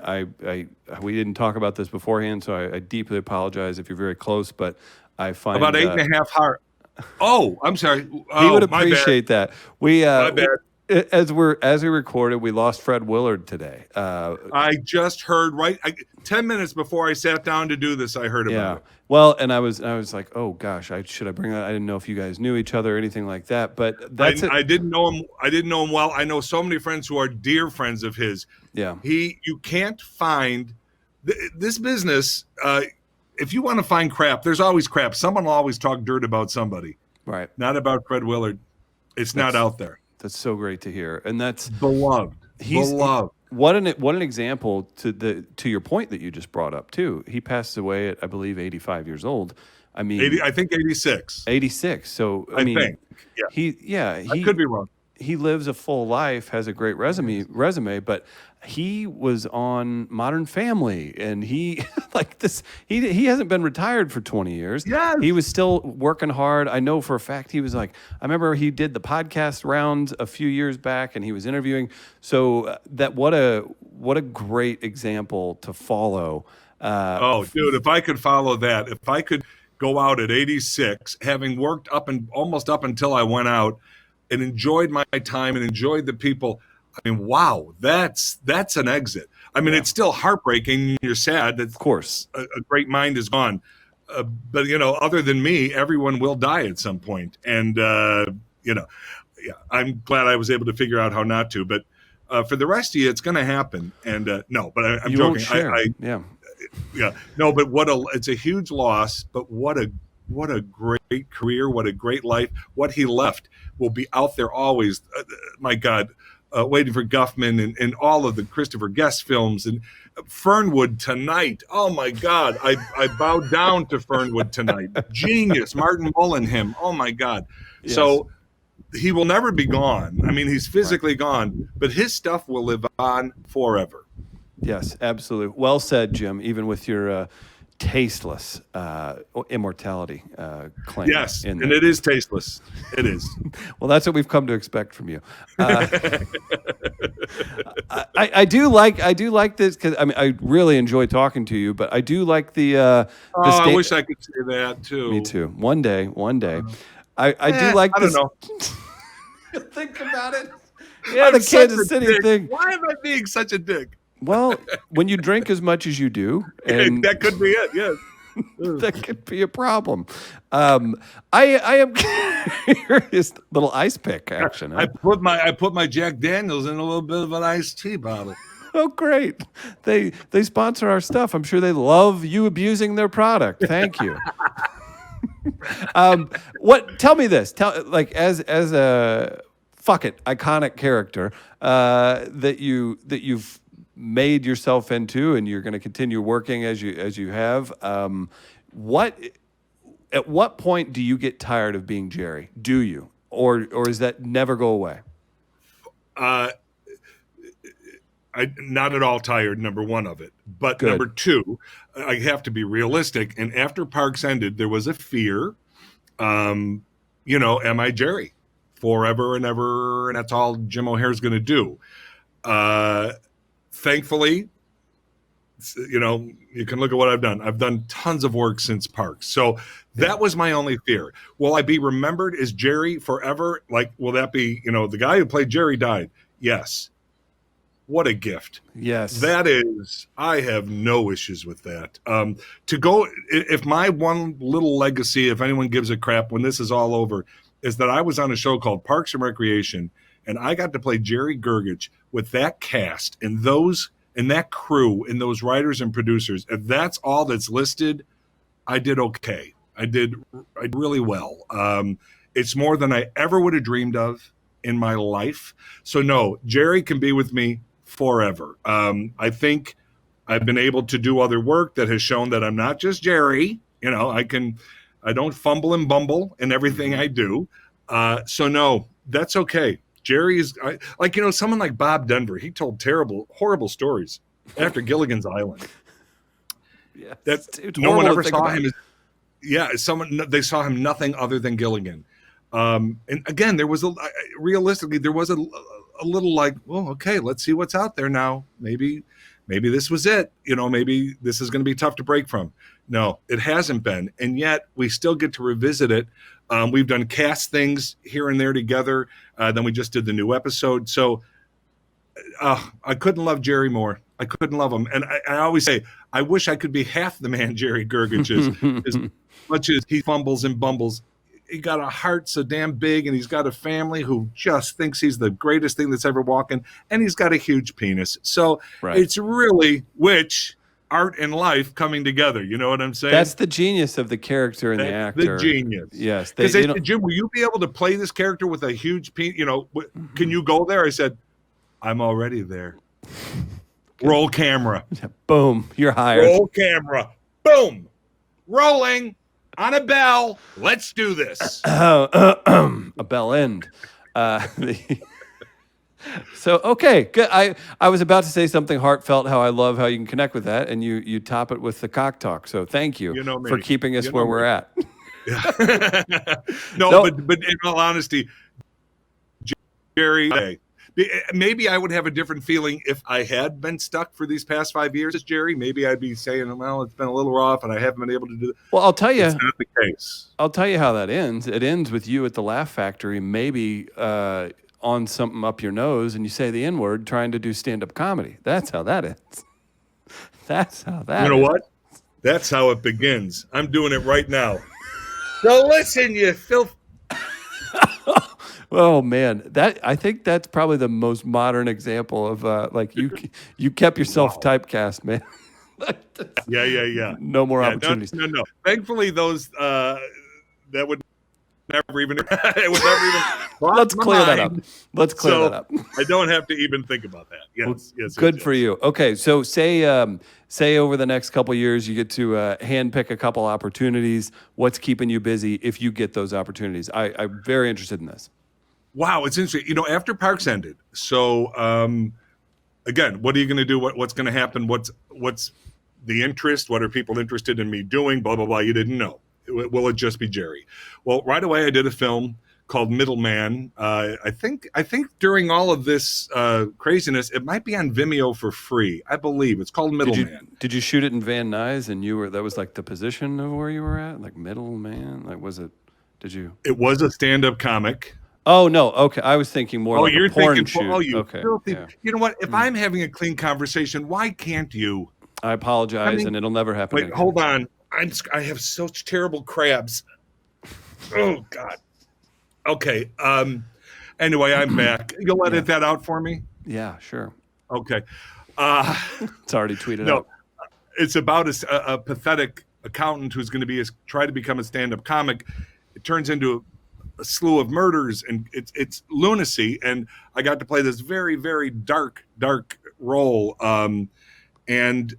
we didn't talk about this beforehand, so I deeply apologize if you're very close, but I find about 8.5 hard. Oh, I'm sorry. He would appreciate that. My bad. As we recorded, we lost Fred Willard today. I just heard 10 minutes before I sat down to do this. I heard about it. Well, and I was like, oh gosh, should I bring that? I didn't know if you guys knew each other or anything like that. But I didn't know him. I didn't know him well. I know so many friends who are dear friends of his. Yeah. You can't find this business. If you want to find crap, there's always crap. Someone will always talk dirt about somebody. Right. Not about Fred Willard. It's not out there. That's so great to hear, and that's beloved. Beloved. What an example to your point that you just brought up too. He passed away at, I believe, 85 years old. I mean, I think 86. 86. So I mean, think. Yeah. I could be wrong. He lives a full life, has a great resume, but he was on Modern Family, and he like this. He hasn't been retired for 20 years. Yes. He was still working hard. I know for a fact he was like. I remember he did the podcast rounds a few years back, and he was interviewing. So what a great example to follow. Dude, if I could follow that, if I could go out at 86, having worked almost up until I went out, and enjoyed my time and enjoyed the people. I mean, wow, that's an exit. I mean, It's still heartbreaking. You're sad that, of course, a great mind is gone. But other than me, everyone will die at some point. And I'm glad I was able to figure out how not to. But for the rest of you, it's going to happen. And no, but I'm you joking. Won't share. No, but it's a huge loss. But what a great career, what a great life. What he left will be out there always. My God, Waiting for Guffman and all of the Christopher Guest films and Fernwood Tonight. Oh my God, I bowed down to Fernwood Tonight. Genius, Martin Mullenham. Oh my God. Yes. So he will never be gone. I mean, he's physically gone, but his stuff will live on forever. Yes, absolutely. Well said, Jim. Even with your tasteless immortality claim. Yes, and it is tasteless. It is. Well, that's what we've come to expect from you. I do like this because I mean I really enjoy talking to you, but I do like the. I wish I could say that too. Me too. One day. I do like. I don't know. Think about it. Yeah, the Kansas City thing. Why am I being such a dick? Well, when you drink as much as you do, and that could be it. Yes, that could be a problem. I am curious. Little ice pick action. Huh? I put my Jack Daniels in a little bit of an iced tea bottle. Oh, great! They sponsor our stuff. I'm sure they love you abusing their product. Thank you. Tell me this. As a iconic character that you've made yourself into, and you're going to continue working as you have. At what point do you get tired of being Jerry? Do you, or does that never go away? I'm not at all tired. Number one of it, but Good. Number two, I have to be realistic. And after Parks ended, there was a fear. Am I Jerry forever and ever? And that's all Jim O'Heir's going to do. Thankfully, you can look at what I've done. I've done tons of work since Parks. So that was my only fear. Will I be remembered as Jerry forever? Like, will that be, the guy who played Jerry died? Yes. What a gift. Yes. That is, I have no issues with that. If my one little legacy, if anyone gives a crap when this is all over, is that I was on a show called Parks and Recreation, and I got to play Jerry Gergich with that cast and that crew and those writers and producers. If that's all that's listed, I did okay. I did really well. It's more than I ever would have dreamed of in my life. So no, Jerry can be with me forever. I think I've been able to do other work that has shown that I'm not just Jerry. I don't fumble and bumble in everything I do. So no, that's okay. Jerry is someone like Bob Denver. He told horrible stories after Gilligan's Island. Yeah, That no one ever saw him. They saw him nothing other than Gilligan. And again, there was realistically there was a little like, well, okay, let's see what's out there now. Maybe this was it. Maybe this is going to be tough to break from. No, it hasn't been, and yet we still get to revisit it. We've done cast things here and there together. Then we just did the new episode. So I couldn't love Jerry more. I couldn't love him. And I always say, I wish I could be half the man Jerry Gergich is. As much as he fumbles and bumbles, he got a heart so damn big, and he's got a family who just thinks he's the greatest thing that's ever walking, and he's got a huge penis. So It's really art and life coming together. You know what I'm saying? That's the genius of the character and the actor. The genius. Yes. Because they said, Jim, will you be able to play this character with a huge penis? Can you go there? I said, I'm already there. Roll camera. Boom. You're hired. Roll camera. Boom. Rolling on a bell. Let's do this. A bell end. So, okay, good. I was about to say something heartfelt, how I love how you can connect with that, and you top it with the cock talk. So thank you for keeping us where we're at. Yeah. No, but in all honesty, Jerry, maybe I would have a different feeling if I had been stuck for these past 5 years as Jerry. Maybe I'd be saying, well, it's been a little rough and I haven't been able to do that. Well, I'll tell you. It's not the case. I'll tell you how that ends. It ends with you at the Laugh Factory, maybe on something up your nose, and you say the N-word trying to do stand-up comedy. That's how that ends. That's how that You know what? That's how it begins. I'm doing it right now. So listen, you filth. Oh man, I think that's probably the most modern example of you kept yourself typecast, man. Yeah. No more opportunities. No. Thankfully, those that would never even. It would never even. Let's clear that up. That up. I don't have to even think about that. Yes. Good for you. Okay, so say over the next couple of years you get to handpick a couple opportunities. What's keeping you busy if you get those opportunities? I'm very interested in this. Wow, it's interesting. After Parks ended, so again, what are you going to do? What's going to happen? What's the interest? What are people interested in me doing? Blah blah blah. You didn't know. Will it just be Jerry? Well, right away I did a film called Middleman. I think during all of this craziness, it might be on Vimeo for free. I believe it's called Middleman. Did you shoot it in Van Nuys and that was like the position of where you were at, like Middleman? Like was it? Did you? It was a stand-up comic. Oh no, okay. I was thinking more like you're a porn thinking, shoot. Oh, you okay. filthy. Yeah. You know what? If I'm having a clean conversation, why can't you? I apologize, and it'll never happen. Wait, again. Hold on. I have such terrible crabs. Oh God. Okay. Anyway, I'm back. You'll edit that out for me? Yeah, sure. Okay. It's already tweeted out. It's about a pathetic accountant who's going to try to become a stand-up comic. It turns into a slew of murders, and it's lunacy. And I got to play this very, very dark role. And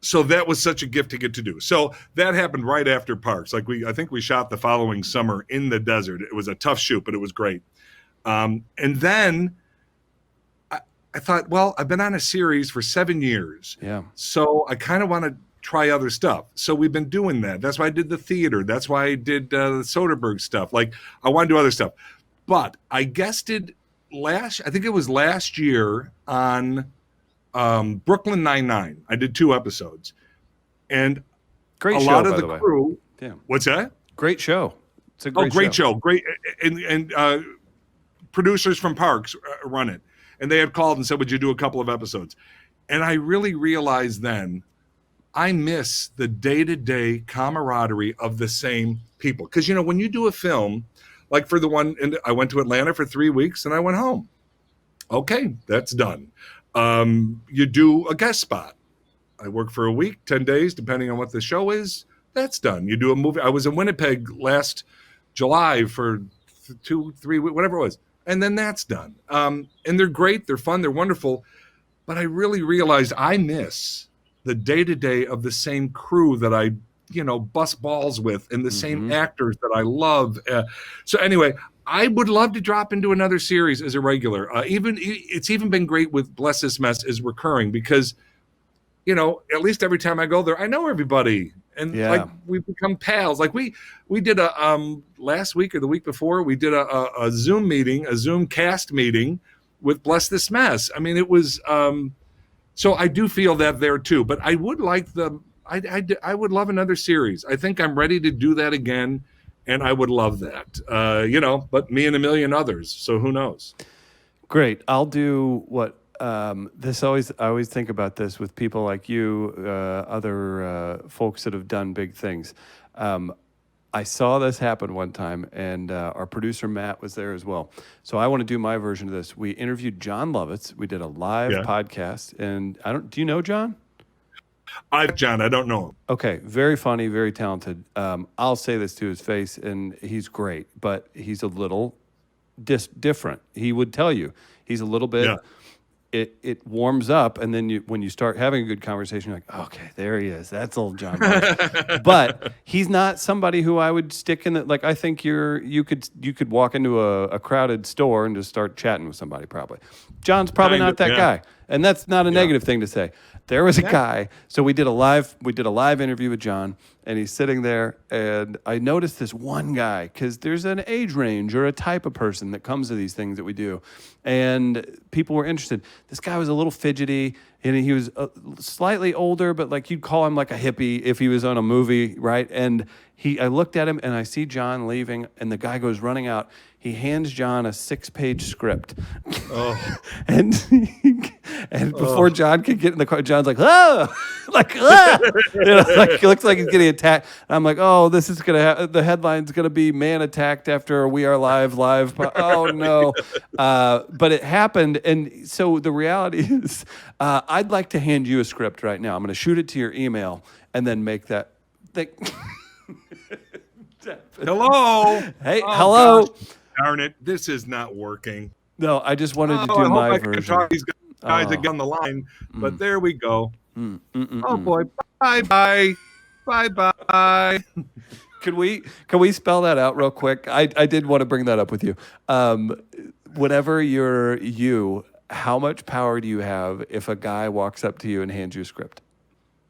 so that was such a gift to get to do. So that happened right after Parks. I think we shot the following summer in the desert. It was a tough shoot, but it was great. And then I thought, well, I've been on a series for 7 years. Yeah. So I kind of want to try other stuff. So we've been doing that. That's why I did the theater. That's why I did the Soderbergh stuff. Like I want to do other stuff. But I guested I think it was last year on Brooklyn Nine-Nine. I did 2 episodes, and great a show, lot of by the way. crew. Yeah. What's that? Great show. It's a great show. Great, and producers from Parks run it, and they had called and said, "Would you do a couple of episodes?" And I really realized then I miss the day-to-day camaraderie of the same people, because when you do a film like for the one, and I went to Atlanta for 3 weeks and I went home. Okay, that's done. You do a guest spot. I work for a week, 10 days, depending on what the show is. That's done. You do a movie. I was in Winnipeg last July for 2-3 weeks, whatever it was. And then that's done. And they're great. They're fun. They're wonderful. But I really realized I miss the day-to-day of the same crew that I, bust balls with, and the same actors that I love. So anyway, I would love to drop into another series as a regular. It's even been great with Bless This Mess as recurring because, at least every time I go there, I know everybody. And like we've become pals. Like we did a last week or the week before, we did a Zoom meeting, a Zoom cast meeting with Bless This Mess. I mean, it was so I do feel that there too. But I would like I would love another series. I think I'm ready to do that again, and I would love that. But me and a million others. So who knows? Great. I'll do what. I always think about this with people like you, other folks that have done big things. I saw this happen one time, and our producer Matt was there as well. So I want to do my version of this. We interviewed John Lovitz. We did a live podcast, and do you know John? John, I don't know him. Okay, very funny, very talented. I'll say this to his face, and he's great, but he's a little different. He would tell you he's a little bit. Yeah. It warms up, and then when you start having a good conversation, you're like, okay, there he is. That's old John. But he's not somebody who I would stick in the, like, I think you could walk into a crowded store and just start chatting with somebody probably. John's probably not that guy. And that's not a negative thing to say. There was a guy, so we did a live interview with John, and he's sitting there, and I noticed this one guy, because there's an age range or a type of person that comes to these things that we do, and people were interested. This guy was a little fidgety, and he was slightly older, but like you'd call him like a hippie if he was on a movie, right? And I looked at him, and I see John leaving, and the guy goes running out. He hands John a 6-page script. Oh. and before John could get in the car, John's like, oh, like, like it looks like he's getting attacked. And I'm like, oh, this is the headline's gonna be "Man Attacked After We Are Live." Oh no, but it happened, and so the reality is, I'd like to hand you a script right now. I'm gonna shoot it to your email and then make that thing. Hello. Hey, hello. Gosh. Darn it, this is not working. No, I just wanted to do my version. I can talk these guys again on the line, but there we go. Oh boy, bye. Can we spell that out real quick? I did want to bring that up with you. Whenever you're you, how much power do you have if a guy walks up to you and hands you a script?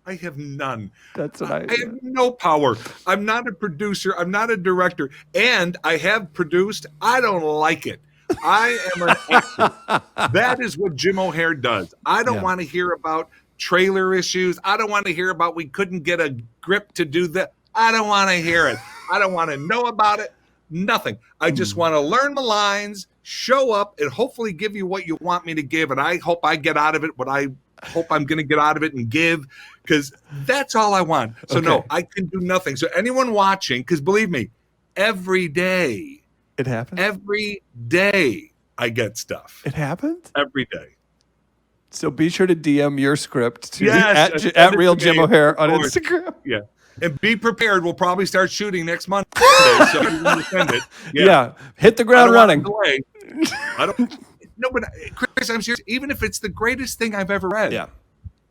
I have none. That's what I have no power. I'm not a producer. I'm not a director. And I have produced. I don't like it. I am an actor. That is what Jim O'Heir does. I don't want to hear about trailer issues. I don't want to hear about we couldn't get a grip to do that. I don't want to hear it. I don't want to know about it. Nothing. I just want to learn the lines, show up, and hopefully give you what you want me to give. And I hope I get out of it what I hope I'm going to get out of it and give, because that's all I want. So no, I can do nothing. So anyone watching, because believe me, every day it happens. Every day I get stuff. It happens every day. So be sure to DM your script to at Real Jim O'Heir on Instagram. Yeah. And be prepared. We'll probably start shooting next Monday. So you can send it. Yeah. Hit the ground running. I don't. No, but Chris, I'm serious. Even if it's the greatest thing I've ever read,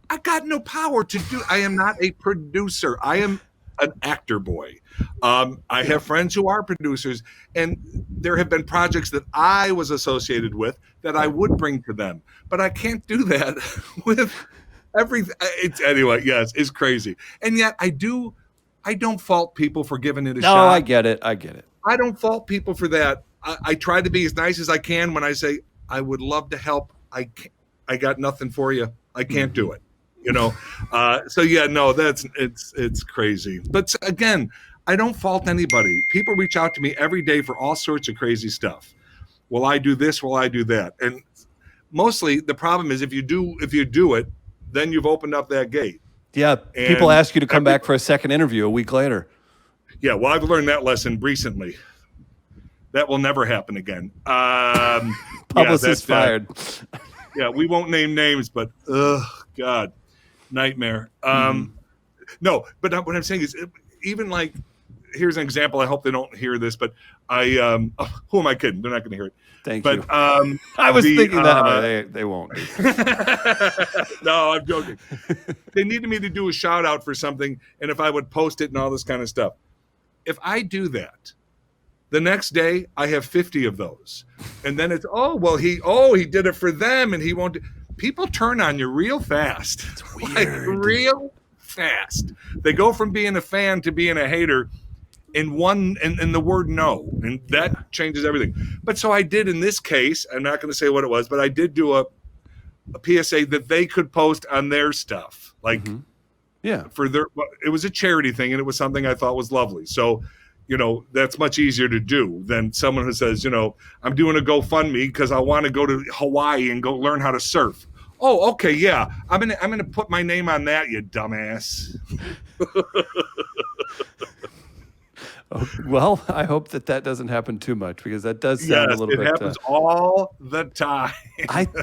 I got no power to do. I am not a producer. I am an actor boy. I have friends who are producers, and there have been projects that I was associated with that I would bring to them, but I can't do that with everything. Anyway, yes, it's crazy, and yet I don't fault people for giving it a shot. No, I get it. I don't fault people for that. I try to be as nice as I can when I say I would love to help. I got nothing for you. I can't do it. So yeah, no, it's crazy. But again, I don't fault anybody. People reach out to me every day for all sorts of crazy stuff. Will I do this? Will I do that? And mostly the problem is if you do it, then you've opened up that gate. Yeah, and people ask you to come back for a second interview a week later. Yeah, well, I've learned that lesson recently. That will never happen again. Publicist fired. Yeah, we won't name names, but God, nightmare. No, but what I'm saying is, even like, here's an example. I hope they don't hear this, but who am I kidding? They're not going to hear it. Thank but, you. I was thinking that, but they won't. No, I'm joking. They needed me to do a shout out for something, and if I would post it and all this kind of stuff. If I do that, the next day I have 50 of those, and then it's he did it for them, and he won't. People turn on you real fast. It's weird. Like real fast. They go from being a fan to being a hater in the word no, and that changes everything. But so I did in this case. I'm not going to say what it was, but I did do a PSA that they could post on their stuff, like for their. It was a charity thing, and it was something I thought was lovely. So, that's much easier to do than someone who says, I'm doing a GoFundMe because I want to go to Hawaii and go learn how to surf. Oh, okay, yeah. I'm gonna put my name on that, you dumbass. Well, I hope that doesn't happen too much, because that does sound a little bit. It happens all the time.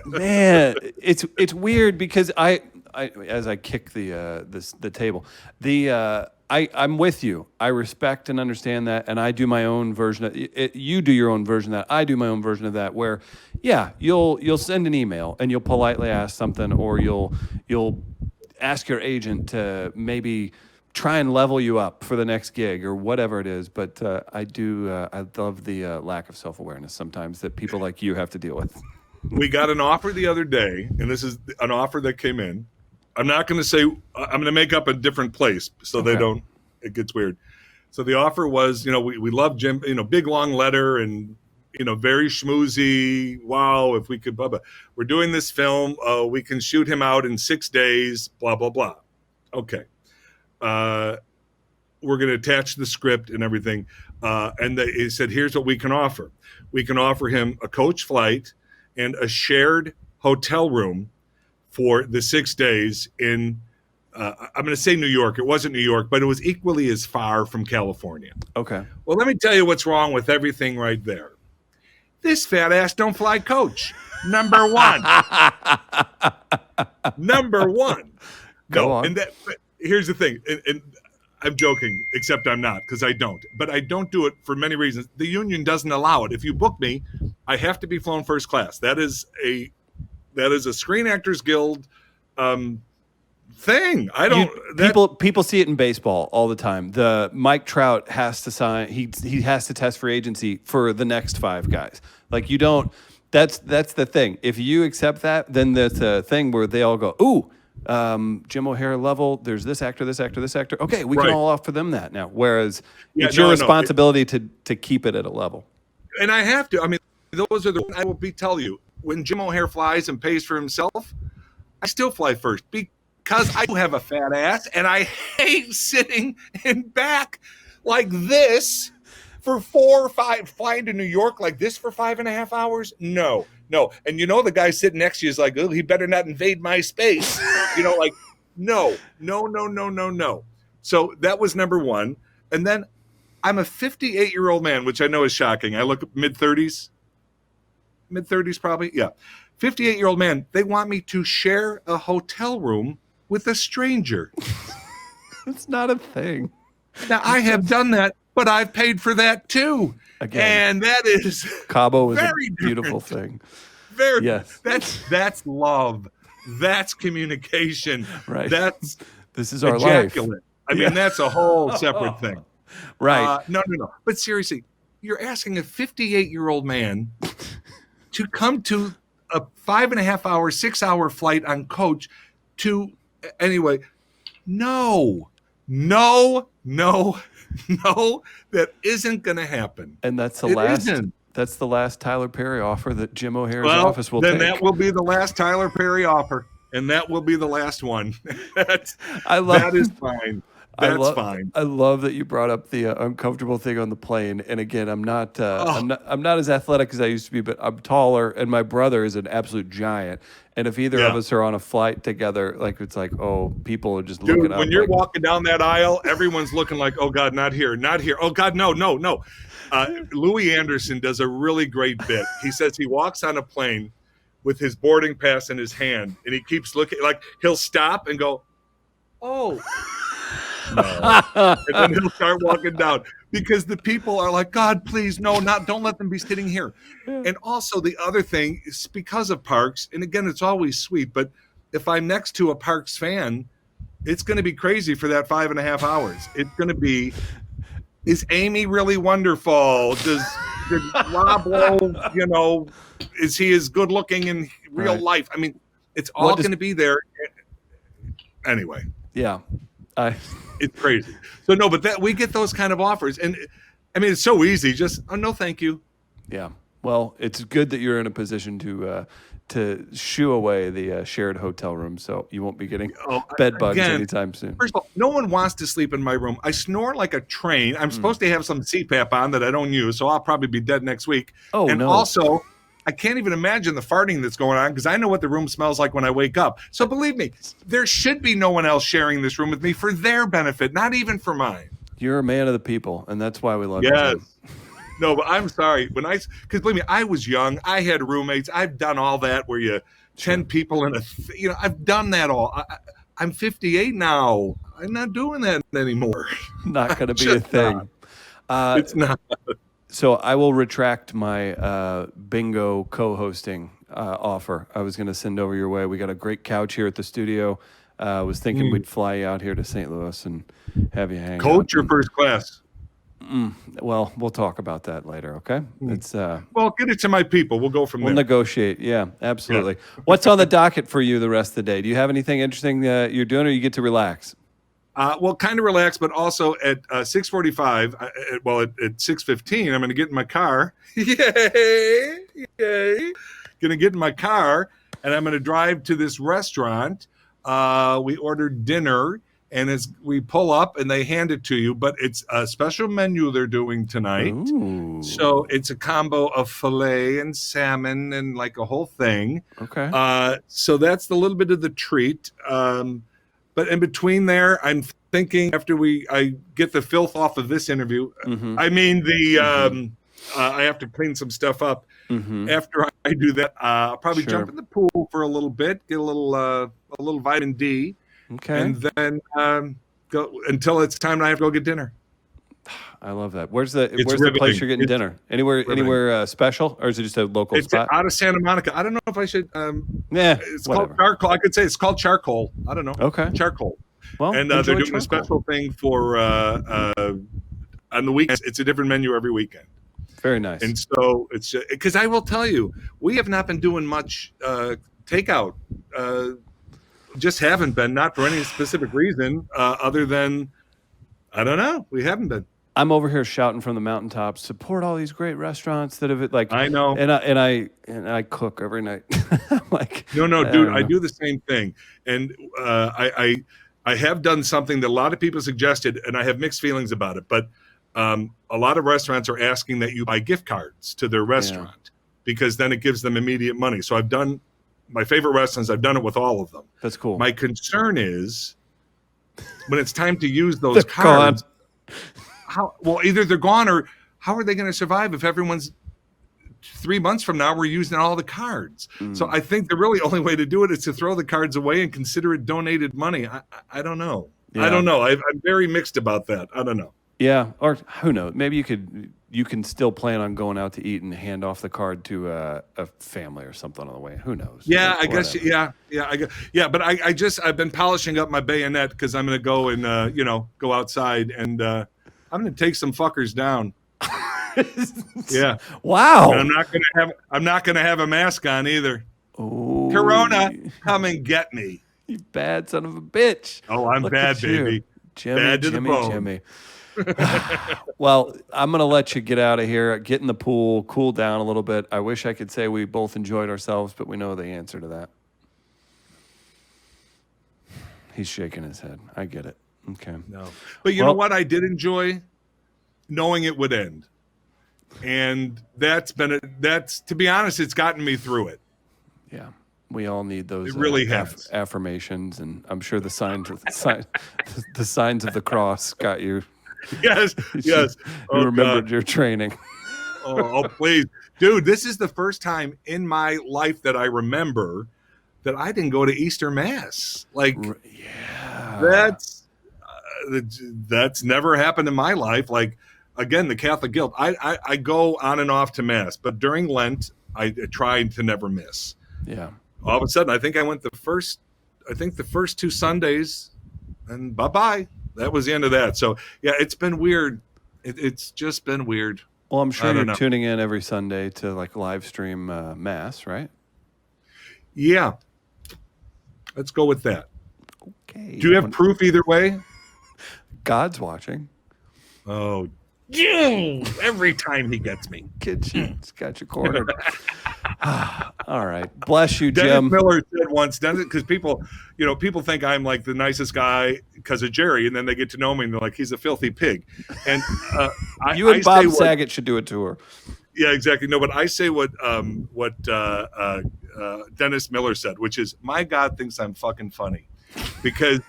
Man, it's weird because I as I kick the table, I'm with you. I respect and understand that, and I do my own version of it. You do your own version of that. I do my own version of that. Where, you'll send an email and you'll politely ask something, or you'll ask your agent to maybe try and level you up for the next gig or whatever it is. But I love the lack of self-awareness sometimes that people like you have to deal with. We got an offer the other day, and this is an offer that came in. I'm not going to say, I'm going to make up a different place so it gets weird. So the offer was, we love Jim, big long letter and, very schmoozy. Wow, if we could, blah, blah. We're doing this film. We can shoot him out in 6 days, blah, blah, blah. Okay. We're going to attach the script and everything. And he said, here's what we can offer. We can offer him a coach flight and a shared hotel room for the 6 days in, I'm going to say New York. It wasn't New York, but it was equally as far from California. Okay. Well, let me tell you what's wrong with everything right there. This fat ass don't fly coach. Number one. Number one. Go on. And here's the thing, and I'm joking, except I'm not, because I don't. But I don't do it for many reasons. The union doesn't allow it. If you book me, I have to be flown first class. That is a Screen Actors Guild thing. I don't. People see it in baseball all the time. The Mike Trout has to sign. He has to test free agency for the next 5 guys. Like, you don't. That's the thing. If you accept that, then there's a thing where they all go, ooh. Jim O'Hare level, there's this actor. Okay, we can all offer them that now. Whereas it's your responsibility to keep it at a level. And I have to. I mean, those are I will tell you, when Jim O'Hare flies and pays for himself, I still fly first because I do have a fat ass and I hate sitting in back like this for 4 or 5, flying to New York like this for 5.5 hours. No. And the guy sitting next to you is like, oh, he better not invade my space. Like, no. So that was number one. And then I'm a 58-year-old man, which I know is shocking. I look mid-30s probably. Yeah. 58-year-old man. They want me to share a hotel room with a stranger. It's not a thing. Now, I have done that, but I've paid for that too. Again, and that is Cabo is a beautiful thing. Yes. That's love. That's communication. Right. This is our ejaculate. life. I mean, that's a whole separate thing. Right. No. But seriously, you're asking a 58-year-old man to come to a 5.5-hour, 6-hour flight on coach to, anyway, no, that isn't going to happen. And that's the last Tyler Perry offer that Jim O'Hare's office will take. Then that will be the last Tyler Perry offer, and that will be the last one. That is fine. That's fine. I love that you brought up the uncomfortable thing on the plane. And again, I'm not, Oh, I'm not as athletic as I used to be, but I'm taller, and my brother is an absolute giant. And if either of yeah. us are on a flight together, like it's like, oh, people are just looking Dude, up. when you're Like, walking down that aisle, everyone's looking like, oh God, not here, not here. Oh God, no, no, no. Louis Anderson does a really great bit. He says he walks on a plane with his boarding pass in his hand, and he keeps looking, like he'll stop and go, oh, no. And then he'll start walking down because the people are like, God, please, no, not, don't let them be sitting here. And also the other thing is because of Parks, and again, it's always sweet, but if I'm next to a Parks fan, it's going to be crazy for that 5.5 hours. It's going to be, is Amy really wonderful? Did Rob Lowe, is he as good looking in real Right. life? I mean, it's all What does- going to be there. Anyway, yeah, I, it's crazy. So no, but that we get those kind of offers, and I mean, it's so easy. Just, oh no, thank you. yeah. Well, it's good that you're in a position to shoo away the shared hotel room, so you won't be getting Oh, bed bugs again, anytime soon. First of all, no one wants to sleep in my room. I snore like a train. I'm supposed to have some CPAP on that I don't use, so I'll probably be dead next week. Oh, and no. also, I can't even imagine the farting that's going on because I know what the room smells like when I wake up. So believe me, there should be no one else sharing this room with me for their benefit, not even for mine. You're a man of the people, and that's why we love you. Yes. Jim. No, but I'm sorry. Because believe me, I was young. I had roommates. I've done all that where you 10 people in I've done that all. I'm 58 now. I'm not doing that anymore. Not going to be a Just thing. It's not. So I will retract my bingo co-hosting offer. I was going to send over your way. We got a great couch here at the studio. I was thinking we'd fly you out here to St. Louis and have you hang out. Coach or first class? Well, we'll talk about that later, okay? It's Well, get it to my people. We'll go from we'll there. negotiate. Yeah, absolutely. What's on the docket for you the rest of the day? Do you have anything interesting you're doing, or you get to relax? Well, kind of relaxed, but also at 6:45. At 6:15, I'm going to get in my car. Yay! Yay! Going to get in my car, and I'm going to drive to this restaurant. We ordered dinner, and as we pull up, and they hand it to you, but it's a special menu they're doing tonight. Ooh. So it's a combo of filet and salmon and like a whole thing. Okay. So that's the little bit of the treat. But in between there, I'm thinking after I get the filth off of this interview, I mean I have to clean some stuff up. After I do that, I'll probably Sure. jump in the pool for a little bit, get a little vitamin D, Okay. and then go until it's time I have to go get dinner. I love that. Where's the riveting. place you're getting It's dinner? Anywhere special, or is it just a local It's spot? out of Santa Monica. I don't know if I should. Yeah, It's whatever. called charcoal. I could say it's called charcoal. I don't know. Okay. Charcoal. Well, And they're enjoy doing a charcoal. special thing for on the weekends. It's a different menu every weekend. Very nice. And so it's because I will tell you, we have not been doing much takeout. Just haven't been, not for any specific reason other than, I don't know, we haven't been. I'm over here shouting from the mountaintops, support all these great restaurants that have like. I know. And I cook every night. I'm like, No, I dude, don't I know. do the same thing. And I have done something that a lot of people suggested, and I have mixed feelings about it. But a lot of restaurants are asking that you buy gift cards to their restaurant because then it gives them immediate money. So I've done my favorite restaurants. I've done it with all of them. That's cool. My concern is when it's time to use those They're cards. gone. Either they're gone or how are they going to survive if everyone's 3 months from now we're using all the cards? So I think the really only way to do it is to throw the cards away and consider it donated money. I don't know. Yeah. I don't know. I'm very mixed about that. I don't know. Yeah, or who knows? Maybe you can still plan on going out to eat and hand off the card to a family or something on the way. Who knows? Yeah, Like, I guess. whatever. But I've been polishing up my bayonet because I'm going to go and go outside and I'm going to take some fuckers down. Yeah. Wow. And I'm not going to have a mask on either. Ooh, Corona, come and get me. you bad son of a bitch. Oh, I'm Look bad, at you. baby. Jimmy, Bad to the Jimmy, bone. Jimmy. Well, I'm going to let you get out of here, get in the pool, cool down a little bit. I wish I could say we both enjoyed ourselves, but we know the answer to that. He's shaking his head. I get it. Okay. No. But you know what? I did enjoy knowing it would end. And that's to be honest, it's gotten me through it. Yeah. We all need those It really has. affirmations, and I'm sure the signs of the signs of the cross got you. Yes. Yes. You remembered your training. Oh, please. Dude, this is the first time in my life that I remember that I didn't go to Easter Mass. Like, yeah. That's never happened in my life. Like, again, the Catholic guilt. I go on and off to Mass, but during Lent, I tried to never miss. Yeah. All of a sudden, I think I went the first 2 Sundays, and bye-bye. That was the end of that. So, yeah, it's been weird. It's just been weird. Well, I'm sure you're tuning in every Sunday to like live stream Mass, right? Yeah. Let's go with that. Okay. Do you have proof either way? God's watching. Oh, every time he gets me. He's got you cornered. All right. Bless you, Dennis Jim. Miller said once, because people think I'm like the nicest guy because of Jerry, and then they get to know me and they're like, he's a filthy pig. And you and Bob Saget should do a tour. Yeah, exactly. No, but I say what Dennis Miller said, which is, my God thinks I'm fucking funny, because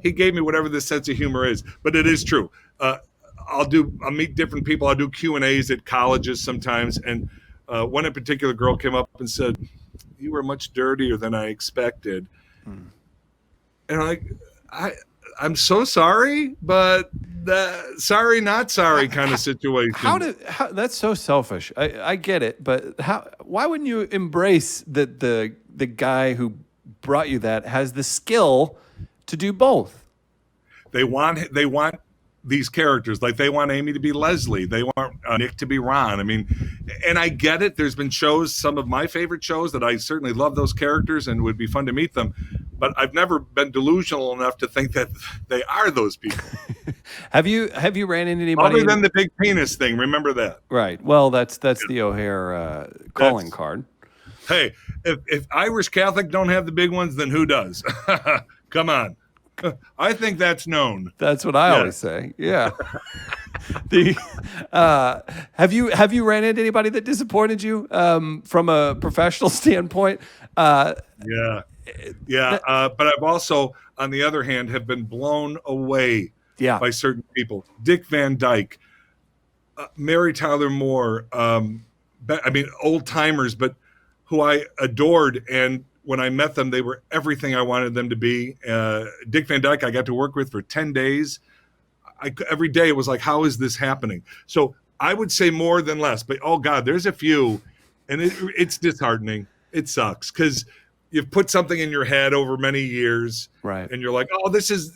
he gave me whatever this sense of humor is. But it is true. I'll meet different people. I'll do Q&As at colleges sometimes, and one in particular girl came up and said, "You were much dirtier than I expected." And I'm like, I'm so sorry, but sorry, not sorry kind of situation. How that's so selfish. I get it, but why wouldn't you embrace that the guy who brought you that has the skill to do both? They want these characters, like they want Amy to be Leslie, they want Nick to be Ron. I mean, and I get it. There's been shows, some of my favorite shows, that I certainly love those characters and would be fun to meet them, but I've never been delusional enough to think that they are those people. Have you ran into anybody other than the big penis thing? Remember that, right? Well, that's the O'Hare calling card. Hey, if Irish Catholic don't have the big ones, then who does? Come on. I think that's known. That's what I always say. Yeah. Have you ran into anybody that disappointed you from a professional standpoint? But I've also, on the other hand, have been blown away by certain people. Dick Van Dyke, Mary Tyler Moore. Old timers, but who I adored, and when I met them, they were everything I wanted them to be. Dick Van Dyke, I got to work with for 10 days. Every day it was like, how is this happening? So I would say more than less, but oh God, there's a few, and it's disheartening. It sucks, because you've put something in your head over many years, right? And you're like, oh, this is,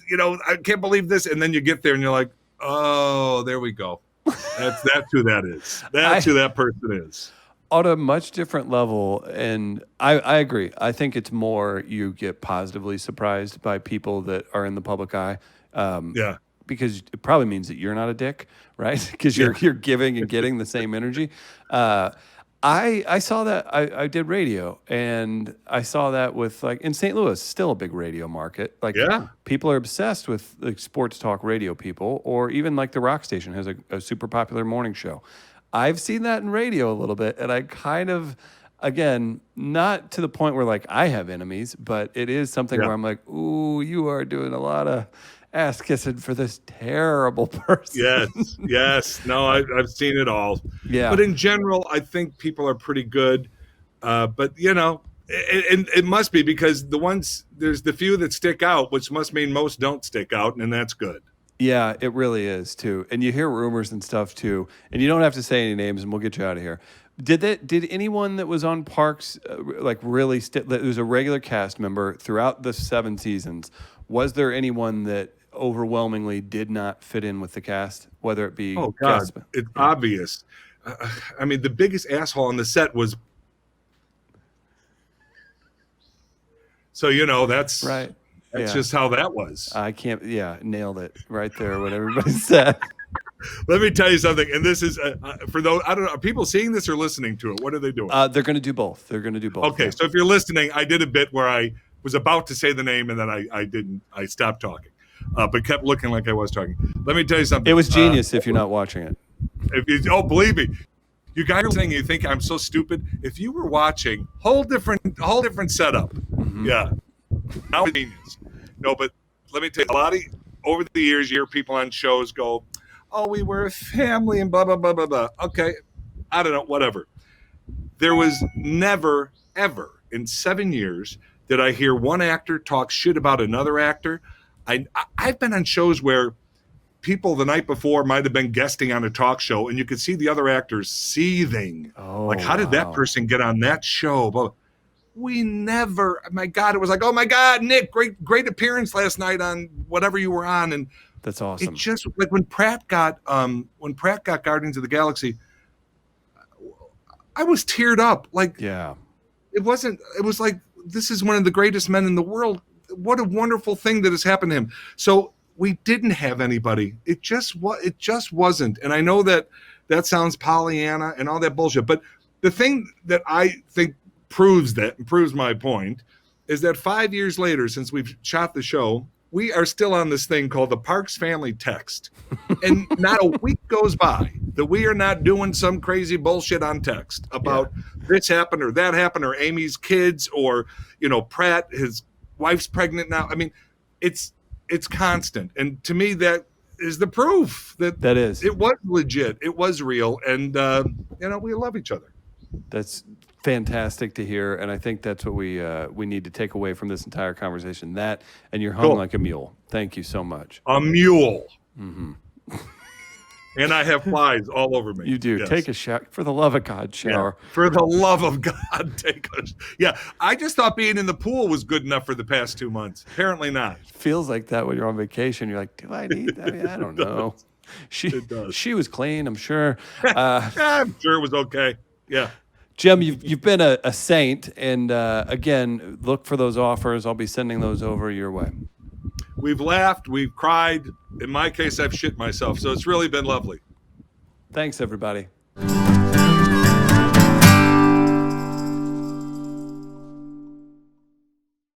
I can't believe this. And then you get there and you're like, oh, there we go. That's who that is. That's who that person is. On a much different level, and I agree. I think it's more you get positively surprised by people that are in the public eye. Because it probably means that you're not a dick, right? Because you're giving and getting the same energy. I saw that. I did radio, and I saw that with, like, in St. Louis, still a big radio market. Like, people are obsessed with like sports talk radio people, or even like the rock station has a super popular morning show. I've seen that in radio a little bit, and I kind of, again, not to the point where like I have enemies, but it is something where I'm like, ooh, you are doing a lot of ass kissing for this terrible person. Yes. No, I've seen it all. Yeah. But in general, I think people are pretty good. But it must be, because there's the few that stick out, which must mean most don't stick out, and that's good. Yeah, it really is too. And you hear rumors and stuff too. And you don't have to say any names, and we'll get you out of here. Did anyone that was on Parks really that was a regular cast member throughout the 7 seasons? Was there anyone that overwhelmingly did not fit in with the cast, whether it be? Oh God, it's obvious. The biggest asshole on the set was. So that's right. That's just how that was. I can't. Yeah, nailed it right there. What everybody said. Let me tell you something, and this is for those. I don't know. Are people seeing this or listening to it? What are they doing? They're going to do both. Okay, so if you're listening, I did a bit where I was about to say the name, and then I didn't. I stopped talking. but kept looking like I was talking. Let me tell you something. It was genius if you're not watching it. Believe me, you guys are listening. You think I'm so stupid? If you were watching, whole different setup. Mm-hmm. Yeah, now it's genius. No, but let me tell you, a lot of over the years, you hear people on shows go, "Oh, we were a family," and blah blah blah blah blah. Okay, I don't know, whatever. There was never, ever in 7 years did I hear one actor talk shit about another actor. I've been on shows where people the night before might have been guesting on a talk show, and you could see the other actors seething. Like, how did that person get on that show? But we never, my God, it was like, oh my God, Nick, great appearance last night on whatever you were on. And that's awesome. It just, like when Pratt got Guardians of the Galaxy, I was teared up. Like, yeah, it was like, this is one of the greatest men in the world. What a wonderful thing that has happened to him. So we didn't have anybody. It just wasn't. And I know that sounds Pollyanna and all that bullshit. But the thing that I think proves my point is that 5 years later, since we've shot the show, we are still on this thing called the Parks Family Text. And not a week goes by that we are not doing some crazy bullshit on text about this happened or that happened or Amy's kids or, Pratt, his wife's pregnant now. I mean, it's constant. And to me, that is the proof that is. It was legit. It was real. And, we love each other. That's fantastic to hear. And I think that's what we need to take away from this entire conversation. That and you're hung like a mule. Thank you so much. A mule. Mm-hmm. And I have flies all over me. You do. Yes. Take a shower. For the love of God, shower. Yeah. For the love of God, take a Yeah, I just thought being in the pool was good enough for the past 2 months. Apparently not. It feels like that when you're on vacation. You're like, do I need that? I mean, I don't know. She was clean, I'm sure. I'm sure it was okay. Yeah. Jim, you've been a saint. And again, look for those offers. I'll be sending those over your way. We've laughed. We've cried. In my case, I've shit myself. So it's really been lovely. Thanks, everybody.